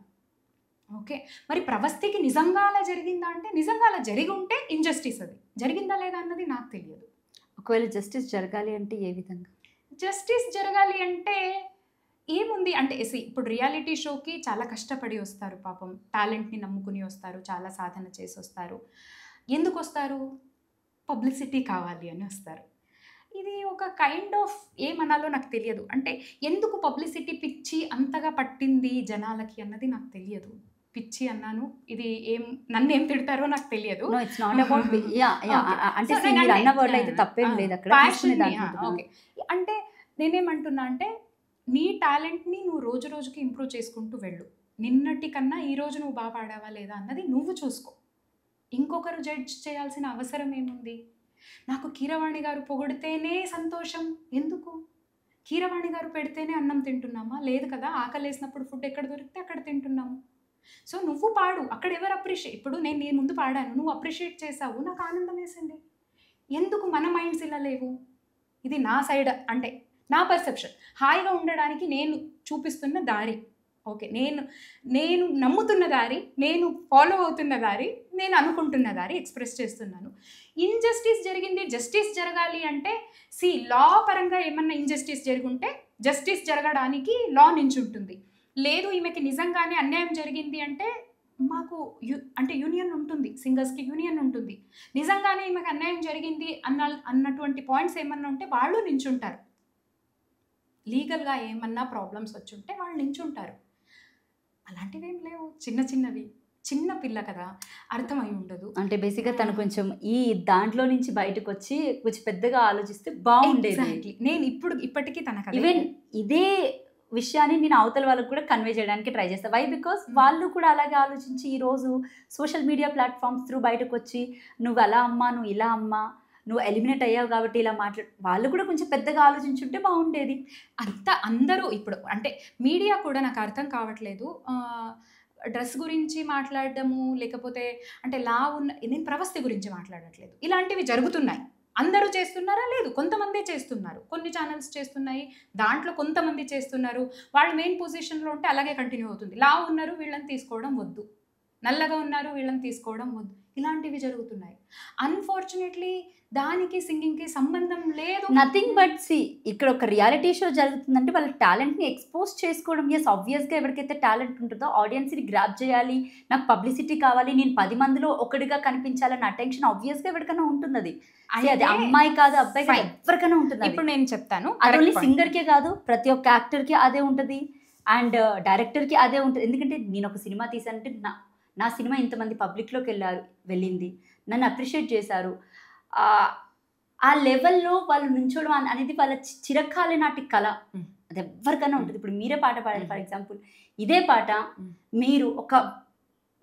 ఓకే, మరి ప్రవస్తికి నిజంగా అలా జరిగిందా అంటే, నిజంగా అలా జరిగి ఉంటే ఇంజస్టిస్, అది జరిగిందా లేదా అన్నది నాకు తెలియదు. ఒకవేళ జస్టిస్ జరగాలి అంటే ఏ విధంగా? జస్టిస్ జరగాలి అంటే ఏముంది అంటే, ఇప్పుడు రియాలిటీ షోకి చాలా కష్టపడి వస్తారు పాపం, టాలెంట్ని నమ్ముకుని వస్తారు, చాలా సాధన చేసి వస్తారు. ఎందుకు వస్తారు? పబ్లిసిటీ కావాలి అని వస్తారు. ఇది ఒక కైండ్ ఆఫ్ ఏమనాలో నాకు తెలియదు. అంటే ఎందుకు పబ్లిసిటీ పిచ్చి అంతగా పట్టింది జనాలకి అన్నది నాకు తెలియదు. పిచ్చి అన్నాను, ఇది నన్ను ఏం తిడతారో నాకు తెలియదు. అంటే నేనేమంటున్నా అంటే, నీ టాలెంట్ని నువ్వు రోజు రోజుకి ఇంప్రూవ్ చేసుకుంటూ వెళ్ళు. నిన్నటి కన్నా ఈరోజు నువ్వు బాగా పాడావా లేదా అన్నది నువ్వు చూసుకో. ఇంకొకరు జడ్జ్ చేయాల్సిన అవసరం ఏముంది? నాకు కీరవాణి గారు పొగిడితేనే సంతోషం. ఎందుకు? కీరవాణి గారు పెడితేనే అన్నం తింటున్నామా? లేదు కదా, ఆకలేసినప్పుడు ఫుడ్ ఎక్కడ దొరికితే అక్కడ తింటున్నాము. సో నువ్వు పాడు, అక్కడ ఎవరు అప్రిషియేట్, ఇప్పుడు నేను నీ ముందు పాడాను, నువ్వు అప్రిషియేట్ చేసావు, నాకు ఆనందం వేసింది. ఎందుకు మన మైండ్స్ ఇలా లేవు? ఇది నా సైడ్, అంటే నా పర్సెప్షన్. హాయిగా ఉండడానికి నేను చూపిస్తున్న దారి, ఓకే, నేను నమ్ముతున్న దారి, నేను ఫాలో అవుతున్న దారి, నేను అనుకుంటున్న దారి ఎక్స్ప్రెస్ చేస్తున్నాను. ఇన్జస్టిస్ జరిగింది, జస్టిస్ జరగాలి అంటే లా పరంగా ఏమన్నా ఇన్జస్టిస్ జరుగుంటే జస్టిస్ జరగడానికి లా నించుంటుంది. లేదు, ఈమెకి నిజంగానే అన్యాయం జరిగింది అంటే మాకు అంటే యూనియన్ ఉంటుంది, సింగర్స్కి యూనియన్ ఉంటుంది. నిజంగానే ఈమెకి అన్యాయం జరిగింది అన్నటువంటి పాయింట్స్ ఏమన్నా ఉంటే వాళ్ళు నించుంటారు. లీగల్గా ఏమన్నా ప్రాబ్లమ్స్ వచ్చి ఉంటే వాళ్ళు నించుంటారు. అలాంటివి ఏం లేవు, చిన్నవి. చిన్న పిల్ల కదా, అర్థమై ఉండదు. అంటే బేసిక్గా తను కొంచెం ఈ దాంట్లో నుంచి బయటకు వచ్చి కొంచెం పెద్దగా ఆలోచిస్తే బాగుండేది. నేను ఇప్పటికీ తనకు ఈవెన్ ఇదే విషయాన్ని నేను అవతల వాళ్ళకు కూడా కన్వే చేయడానికి ట్రై చేస్తాను. వై? బికాస్ వాళ్ళు కూడా అలాగే ఆలోచించి ఈరోజు సోషల్ మీడియా ప్లాట్ఫామ్స్ త్రూ బయటకు వచ్చి నువ్వు అలా అమ్మా, నువ్వు ఇలా అమ్మా, నువ్వు ఎలిమినేట్ అయ్యావు కాబట్టి ఇలా వాళ్ళు కూడా కొంచెం పెద్దగా ఆలోచించుంటే బాగుండేది. అందరూ ఇప్పుడు అంటే మీడియా కూడా నాకు అర్థం కావట్లేదు. డ్రెస్ గురించి మాట్లాడడము, లేకపోతే అంటే నేను ప్రవస్తి గురించి మాట్లాడట్లేదు. ఇలాంటివి జరుగుతున్నాయి. అందరూ చేస్తున్నారా? లేదు, కొంతమందే చేస్తున్నారు. కొన్ని ఛానల్స్ చేస్తున్నాయి, దాంట్లో కొంతమంది చేస్తున్నారు. వాళ్ళు మెయిన్ పొజిషన్లో ఉంటే అలాగే కంటిన్యూ అవుతుంది. ఉన్నారు, వీళ్ళని తీసుకోవడం వద్దు, నల్లగా ఉన్నారు, వీళ్ళని తీసుకోవడం వద్దు, ఇలాంటివి జరుగుతున్నాయి. అన్ఫార్చునేట్లీ దానికి సింగింగ్కి సంబంధం లేదు. నథింగ్ బట్ ఇక్కడ ఒక రియాలిటీ షో జరుగుతుందంటే వాళ్ళ టాలెంట్ని ఎక్స్పోజ్ చేసుకోవడం. ఎస్, ఆబ్వియస్గా ఎవరికైతే టాలెంట్ ఉంటుందో ఆడియన్స్ని గ్రాప్ చేయాలి, నాకు పబ్లిసిటీ కావాలి, నేను 10 మందిలో ఒకటిగా కనిపించాలన్న అటెన్షన్ ఆబ్వియస్గా ఎవరికైనా ఉంటుంది. అది అమ్మాయి కాదు, అబ్బాయి కాదు, ఎవరికైనా ఉంటుంది. ఇప్పుడు నేను చెప్తాను, అది సింగర్కే కాదు, ప్రతి ఒక్క యాక్టర్కి అదే ఉంటుంది, అండ్ డైరెక్టర్కి అదే ఉంటుంది. ఎందుకంటే నేను ఒక సినిమా తీసానంటే నా సినిమా ఇంతమంది పబ్లిక్లోకి వెళ్ళింది, నన్ను అప్రిషియేట్ చేశారు. ఆ లెవెల్లో వాళ్ళు నుంచోవడం అనేది వాళ్ళ చిరకాల నాటి కళ. అది ఎవరికైనా ఉంటుంది. ఇప్పుడు మీరే పాట పాడారు, ఫర్ ఎగ్జాంపుల్ ఇదే పాట మీరు ఒక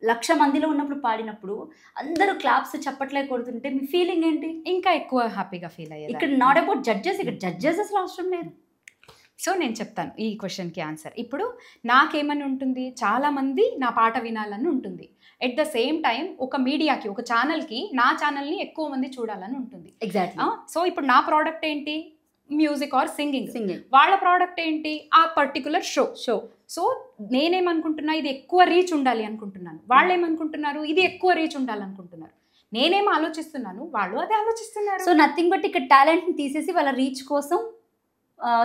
1,00,000 మందిలో ఉన్నప్పుడు పాడినప్పుడు అందరూ క్లాప్స్ చప్పట్లే కొడుతుంటే మీ ఫీలింగ్ ఏంటి? ఇంకా ఎక్కువ హ్యాపీగా ఫీల్ అయ్యేది. ఇక్కడ నాట్ అబౌట్ జడ్జెస్, ఇక్కడ జడ్జెస్ అసలు అవసరం లేదు. సో నేను చెప్తాను ఈ క్వశ్చన్కి ఆన్సర్. ఇప్పుడు నాకేమని ఉంటుంది, చాలామంది నా పాట వినాలని ఉంటుంది. ఎట్ ద సేమ్ టైం ఒక మీడియాకి, ఒక ఛానల్కి నా ఛానల్ని ఎక్కువ మంది చూడాలని ఉంటుంది. ఎగ్జాక్ట్లీ. సో ఇప్పుడు నా ప్రోడక్ట్ ఏంటి? Music or singing. వాళ్ళ ప్రోడక్ట్ ఏంటి? ఆ పర్టికులర్ షో. సో నేనేమనుకుంటున్నా, ఇది ఎక్కువ రీచ్ ఉండాలి అనుకుంటున్నాను. వాళ్ళు ఏమనుకుంటున్నారు, ఇది ఎక్కువ రీచ్ ఉండాలనుకుంటున్నారు. నేనేమో ఆలోచిస్తున్నాను, వాళ్ళు అదే ఆలోచిస్తున్నారు. సో నథింగ్ బట్ ఇక్కడ టాలెంట్ని తీసేసి వాళ్ళ రీచ్ కోసం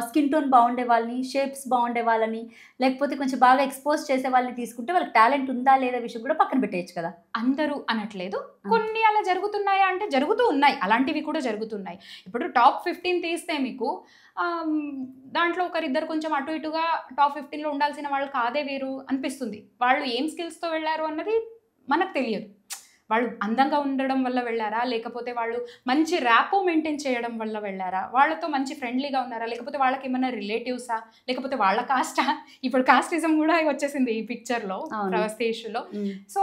స్కిన్ టోన్ బాగుండే వాళ్ళని, షేప్స్ బాగుండే వాళ్ళని, లేకపోతే కొంచెం బాగా ఎక్స్పోజ్ చేసే వాళ్ళని తీసుకుంటే వాళ్ళకి టాలెంట్ ఉందా లేదా విషయం కూడా పక్కన పెట్టేయచ్చు కదా. అందరూ అనట్లేదు, కొన్ని అలా జరుగుతున్నాయా అంటే జరుగుతూ ఉన్నాయి, అలాంటివి కూడా జరుగుతున్నాయి. ఇప్పుడు టాప్ 15 తీస్తే మీకు దాంట్లో ఒకరిద్దరు కొంచెం అటు ఇటుగా టాప్ 15లో ఉండాల్సిన వాళ్ళు కాదే వేరు అనిపిస్తుంది. వాళ్ళు ఏం స్కిల్స్తో వెళ్ళారు అన్నది మనకు తెలియదు. వాళ్ళు అందంగా ఉండడం వల్ల వెళ్ళారా, లేకపోతే వాళ్ళు మంచి ర్యాపో మెయింటైన్ చేయడం వల్ల వెళ్ళారా, వాళ్ళతో మంచి ఫ్రెండ్లీగా ఉన్నారా, లేకపోతే వాళ్ళకి ఏమన్నా రిలేటివ్సా, లేకపోతే వాళ్ళ కాస్టా? ఇప్పుడు కాస్టిజం కూడా వచ్చేసింది ఈ పిక్చర్లో, ప్రవస్తి ఇష్యూలో. సో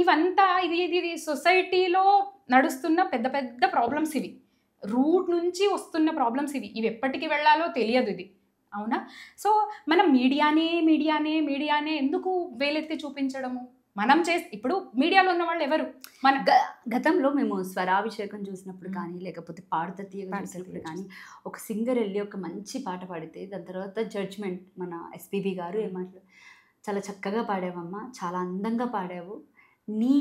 ఇవంతా ఇది సొసైటీలో నడుస్తున్న పెద్ద పెద్ద ప్రాబ్లమ్స్ ఇవి. రూట్ నుంచి వస్తున్న ప్రాబ్లమ్స్ ఇవి ఎప్పటికి వెళ్ళాలో తెలియదు ఇది. అవునా? సో మనం మీడియానే ఎందుకు వేలెత్తి చూపించడము? మనం ఇప్పుడు మీడియాలో ఉన్న వాళ్ళు ఎవరు? మన గతంలో మేము స్వరాభిషేకం చూసినప్పుడు కానీ, లేకపోతే పాడుతా తీయగా చూసినప్పుడు కానీ, ఒక సింగర్ వెళ్ళి ఒక మంచి పాట పాడితే దాని తర్వాత జడ్జ్మెంట్ మన ఎస్పీబీ గారు ఏమంటారు, చాలా చక్కగా పాడావమ్మా, చాలా అందంగా పాడావు, నీ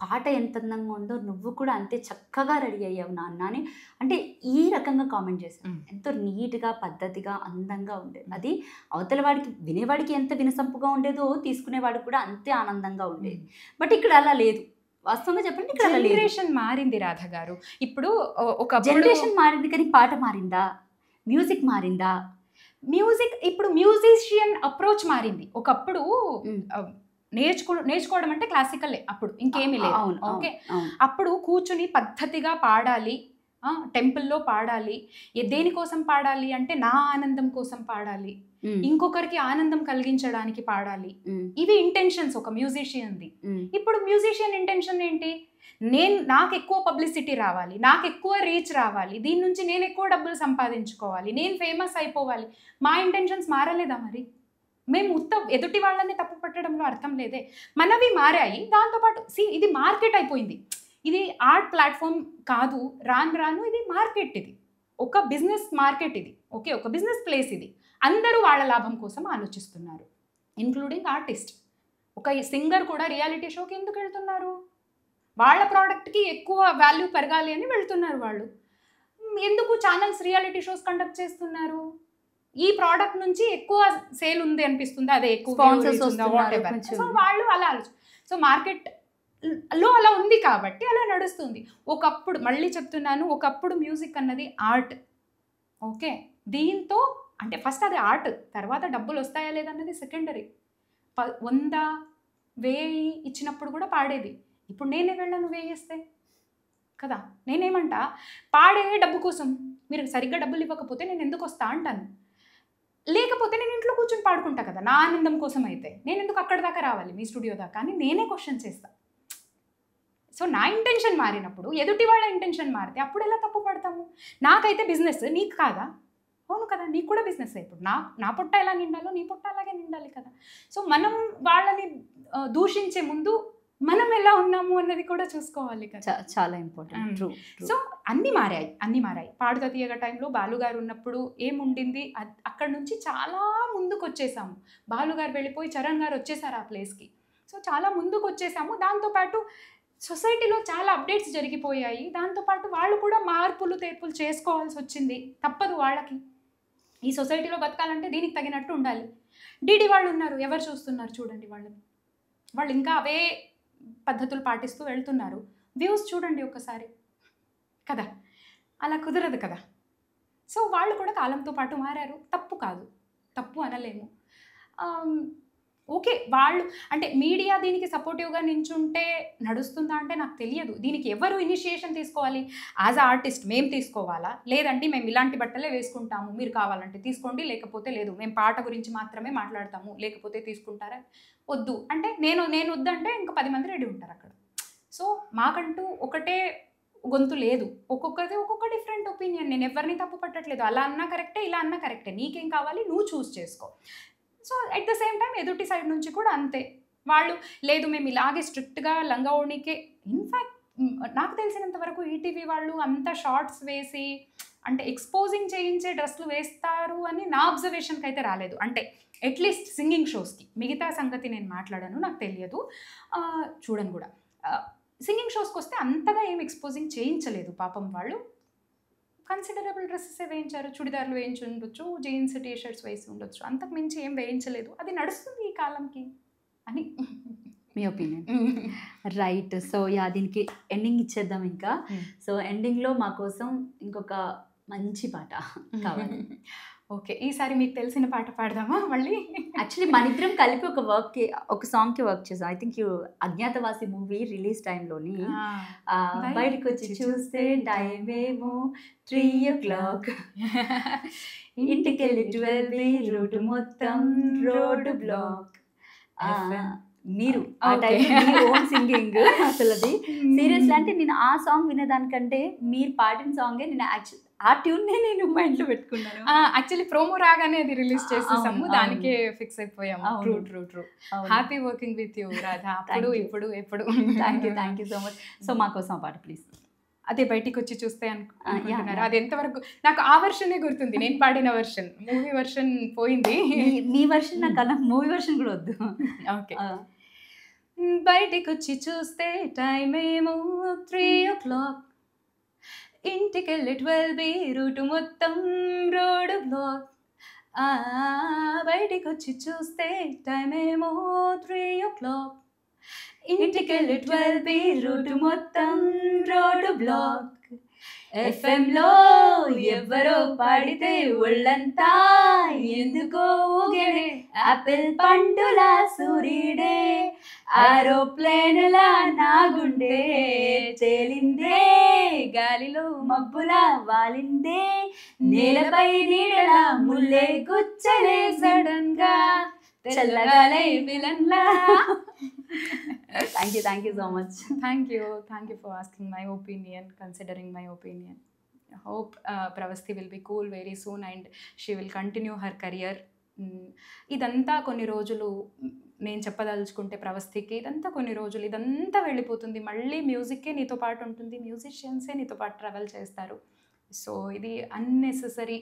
పాట ఎంత అందంగా ఉందో నువ్వు కూడా అంతే చక్కగా రెడీ అయ్యావు నాన్న అని, అంటే ఈ రకంగా కామెంట్ చేశారు. ఎంతో నీట్గా, పద్ధతిగా, అందంగా ఉండేది. అది అవతల వాడికి, వినేవాడికి ఎంత వినసంపుగా ఉండేదో తీసుకునేవాడికి కూడా అంతే ఆనందంగా ఉండేది. బట్ ఇక్కడ అలా లేదు. వాస్తవంగా చెప్పండి, ఇక్కడ జనరేషన్ మారింది రాధ గారు. ఇప్పుడు ఒక జనరేషన్ మారింది కానీ పాట మారిందా? మ్యూజిక్ మారిందా? మ్యూజిక్ ఇప్పుడు మ్యూజిషియన్ అప్రోచ్ మారింది. ఒకప్పుడు నేర్చుకోవడం అంటే క్లాసికలే, అప్పుడు ఇంకేమీ లేదు. ఓకే, అప్పుడు కూర్చుని పద్ధతిగా పాడాలి, టెంపుల్లో పాడాలి. దేనికోసం పాడాలి అంటే నా ఆనందం కోసం పాడాలి, ఇంకొకరికి ఆనందం కలిగించడానికి పాడాలి. ఇవి ఇంటెన్షన్స్ ఒక మ్యూజిషియన్ది. ఇప్పుడు మ్యూజిషియన్ ఇంటెన్షన్ ఏంటి? నాకు ఎక్కువ పబ్లిసిటీ రావాలి, నాకు ఎక్కువ రీచ్ రావాలి, దీని నుంచి నేను ఎక్కువ డబ్బులు సంపాదించుకోవాలి, నేను ఫేమస్ అయిపోవాలి. మా ఇంటెన్షన్స్ మారలేదా మరి? మేము ఎదుటి వాళ్ళని తప్పు పట్టడంలో అర్థం లేదే. మనవి మారాయి. దాంతోపాటు ఇది మార్కెట్ అయిపోయింది. ఇది ఆర్ట్ ప్లాట్ఫామ్ కాదు, రాను ఇది మార్కెట్. ఇది ఒక బిజినెస్ మార్కెట్. ఇది ఓకే, ఒక బిజినెస్ ప్లేస్. ఇది అందరూ వాళ్ళ లాభం కోసం ఆలోచిస్తున్నారు, ఇంక్లూడింగ్ ఆర్టిస్ట్. ఒక సింగర్ కూడా రియాలిటీ షోకి ఎందుకు వెళ్తున్నారు? వాళ్ళ ప్రోడక్ట్కి ఎక్కువ వాల్యూ పెరగాలి అని వెళ్తున్నారు వాళ్ళు. ఎందుకు ఛానల్స్ రియాలిటీ షోస్ కండక్ట్ చేస్తున్నారు? ఈ ప్రోడక్ట్ నుంచి ఎక్కువ సేల్ ఉంది అనిపిస్తుంది, అదే ఎక్కువ స్పాన్సర్స్ వస్తుందా, సో వాళ్ళు అలా సో మార్కెట్ లో అలా ఉంది కాబట్టి అలా నడుస్తుంది. ఒకప్పుడు, మళ్ళీ చెప్తున్నాను, ఒకప్పుడు మ్యూజిక్ అన్నది ఆర్ట్. ఓకే, దీంతో అంటే ఫస్ట్ అది ఆర్ట్, తర్వాత డబ్బులు వస్తాయా లేదన్నది సెకండరీ. 100, 1000 ఇచ్చినప్పుడు కూడా పాడేది. ఇప్పుడు నేనే వెళ్ళను 1000 ఇస్తే కదా, నేనేమంటా, పాడే డబ్బు కోసం, మీరు సరిగ్గా డబ్బులు ఇవ్వకపోతే నేను ఎందుకు వస్తా అంటాను. లేకపోతే నేను ఇంట్లో కూర్చొని పాడుకుంటా కదా, నా ఆనందం కోసం అయితే నేను ఎందుకు అక్కడ దాకా రావాలి, మీ స్టూడియో దాకా అని నేనే క్వశ్చన్ చేస్తా. సో నా ఇంటెన్షన్ మారినప్పుడు ఎదుటి వాళ్ళ ఇంటెన్షన్ మారితే అప్పుడు ఎలా తప్పు పడతాము? నాకైతే బిజినెస్, నీకు కాదా? అవును కదా, నీకు కూడా బిజినెస్. ఇప్పుడు నా పొట్ట ఎలా నిండాలో నీ పొట్ట అలాగే నిండాలి కదా. సో మనం వాళ్ళని దూషించే ముందు మనం ఎలా ఉన్నాము అన్నది కూడా చూసుకోవాలి కదా, చాలా ఇంపార్టెంట్. సో అన్నీ మారాయి. పాడుతా తీయగా టైంలో బాలుగారు ఉన్నప్పుడు ఏముండింది, అక్కడ నుంచి చాలా ముందుకు వచ్చేసాము. బాలుగారు వెళ్ళిపోయి చరణ్ గారు వచ్చేసారు ఆ ప్లేస్కి. సో చాలా ముందుకు వచ్చేసాము. దాంతోపాటు సొసైటీలో చాలా అప్డేట్స్ జరిగిపోయాయి. దాంతోపాటు వాళ్ళు కూడా మార్పులు తేర్పులు చేసుకోవాల్సి వచ్చింది, తప్పదు వాళ్ళకి. ఈ సొసైటీలో బతకాలంటే దీనికి తగినట్టు ఉండాలి. డీడీ వాళ్ళు ఉన్నారు, ఎవరు చూస్తున్నారు చూడండి వాళ్ళని. వాళ్ళు ఇంకా అవే పద్ధతులు పాటిస్తూ వెళ్తున్నారు. వ్యూస్ చూడండి ఒక్కసారి కదా, అలా కుదరదు కదా. సో వాళ్ళు కూడా కాలంతో పాటు మారారు, తప్పు కాదు, తప్పు అనలేము. ఓకే, వాళ్ళు అంటే మీడియా దీనికి సపోర్టివ్గా నించుంటే నడుస్తుందా అంటే నాకు తెలియదు. దీనికి ఎవరు ఇనిషియేషన్ తీసుకోవాలి? యాజ్ అ ఆర్టిస్ట్ మేము తీసుకోవాలా, లేదంటే మేము ఇలాంటి బట్టలే వేసుకుంటాము, మీరు కావాలంటే తీసుకోండి, లేకపోతే లేదు, మేము పాట గురించి మాత్రమే మాట్లాడతాము, లేకపోతే తీసుకుంటారా? వద్దు అంటే నేను వద్దంటే ఇంకా 10 మంది రెడీ ఉంటారు అక్కడ. సో మాకంటూ ఒకటే గొంతు లేదు, ఒక్కొక్కరిది ఒక్కొక్క డిఫరెంట్ ఒపీనియన్. నేను ఎవరిని తప్పు పట్టట్లేదు, అలా అన్నా కరెక్టే, ఇలా అన్నా కరెక్టే, నీకేం కావాలి నువ్వు చూస్ చేసుకో. So at the same time ఎదుటి సైడ్ నుంచి కూడా అంతే. వాళ్ళు లేదు మేము ఇలాగే స్ట్రిక్ట్గా లంగా ఓణికే. ఇన్ఫ్యాక్ట్ నాకు తెలిసినంత వరకు ఈటీవీ వాళ్ళు అంత షార్ట్స్ వేసి అంటే ఎక్స్పోజింగ్ చేయించే డ్రెస్లు వేస్తారు అని నా అబ్జర్వేషన్కి అయితే రాలేదు. అంటే అట్లీస్ట్ సింగింగ్ షోస్కి. మిగతా సంగతి నేను మాట్లాడాను, నాకు తెలియదు, చూడను కూడా. సింగింగ్ షోస్కి వస్తే అంతగా ఏం ఎక్స్పోజింగ్ చేయించలేదు పాపం. వాళ్ళు కన్సిడరబుల్ డ్రెస్సెస్ వేయించారు, చుడిదార్లు వేయించి ఉండొచ్చు, జీన్స్ టీషర్ట్స్ వేసి ఉండొచ్చు, అంతకు మించి ఏం వేయించలేదు. అది నడుస్తుంది ఈ కాలంకి అని మీ ఒపీనియన్. రైట్. సో దీనికి ఎండింగ్ ఇచ్చేద్దాం ఇంకా. సో ఎండింగ్లో మా కోసం ఇంకొక మంచి పాట కావాలి. ఓకే, ఈసారి మీకు తెలిసిన పాట పాడదామా మళ్ళీ? యాక్చువల్లీ మన ఇద్దరం కలిపి ఒక సాంగ్కి వర్క్ చేసాం. I think Agnyaathavaasi movie release టైంలోని బయటకు వచ్చి చూస్తే టైం ఏమో 3 o'clock, ఇంటికి వెళ్ళి 12 రోడ్డు మొత్తం రోడ్డు బ్లాక్, మీరు ఆ Okay. టైంలో మీ ఓన్ సింగింగ్ అసలు అది సీరియస్లీ అంటే నేను ఆ సాంగ్ వినేదానికంటే మీరు పాడిన సాంగే నేను యాక్చువల్ ఆ ట్యూన్నే నేను మైండ్లో పెట్టుకున్నాను. యాక్చువల్లీ ప్రోమో రాగానే అది రిలీజ్ చేసేసాము, అవును, దానికే ఫిక్స్ అయిపోయాము. అవును. True true true. Happy working with you Radha. అప్పుడు you. ఇప్పుడు ఎప్పుడు. Thank you so much. So మా కోసం ఆ పాట ప్లీజ్. అదే బయటికి వచ్చి చూస్తే అనుకుంటున్నారు. yeah. అది ఎంతవరకు నాకు ఆ వర్షనే గుర్తుంది, నేను పాడిన వర్షన్. మూవీ వర్షన్ పోయింది. మీ వర్షన్ నాకు అలా మూవీ వర్షన్ కూడా వద్దు. ఓకే. బయటికి వచ్చి చూస్తే టైం ఏమో 3 o'clock, ఇంటికెళ్ళి 12 రూటు మొత్తం రోడ్ బ్లాక్. బయటికి వచ్చి చూస్తే టైం ఏమో 3 o'clock, ఇంటికెళ్ళి 12 రూటు మొత్తం రోడ్ బ్లాక్. ఎఫ్ఎంలో ఎవ్వరో పాడితే ఒళ్ళంతా ఎందుకో ఊగేనే, ఆపిల్ పండులా సూర్యుడే, ఏరోప్లేనులా నా గుండె తేలిందే, గాలిలో మబ్బులా వాలిందే, నేలపై నీడలా ముల్లే గుచ్చలే సడన్ గా చల్లగాలే విలన్లా. Thank you so much. Thank you for asking my opinion, considering my opinion. I hope Pravasti will be cool very soon and she will continue her career. ఇదంతా కొన్ని రోజులు నేను చెప్పదలుచుకుంటే ప్రవస్థికి ఇదంతా కొన్ని రోజులు, ఇదంతా వెళ్ళిపోతుంది. మళ్ళీ మ్యూజిక్కే నీతో పాటు ఉంటుంది, మ్యూజిషియన్సే నీతో పాటు ట్రావెల్ చేస్తారు. సో ఇది అన్నెసెసరీ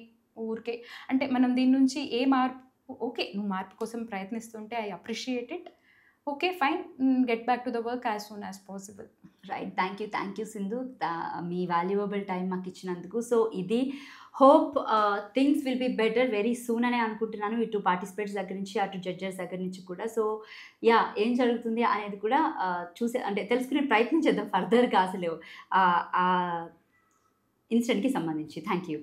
ఊరికే. అంటే మనం దీని నుంచి ఏ మార్పు, ఓకే నువ్వు మార్పు కోసం ప్రయత్నిస్తుంటే I appreciate it. Okay fine, get back to the work as soon as possible. Right. Thank you Sindhu, me valuable time మాకు ఇచ్చినందుకు. సో ఇది hope things will be better very soon అనే అనుకుంటున్నాను, ఇటు పార్టిసిపేట్స్ దగ్గర నుంచి అటు జడ్జెస్ దగ్గర నుంచి కూడా. సో యా, ఏం జరుగుతుంది అనేది కూడా చూసే అంటే తెలుసుకునే ప్రయత్నం చేద్దాం ఫర్దర్గా అసలు ఆ ఇన్సిడెంట్కి సంబంధించి. Thank you.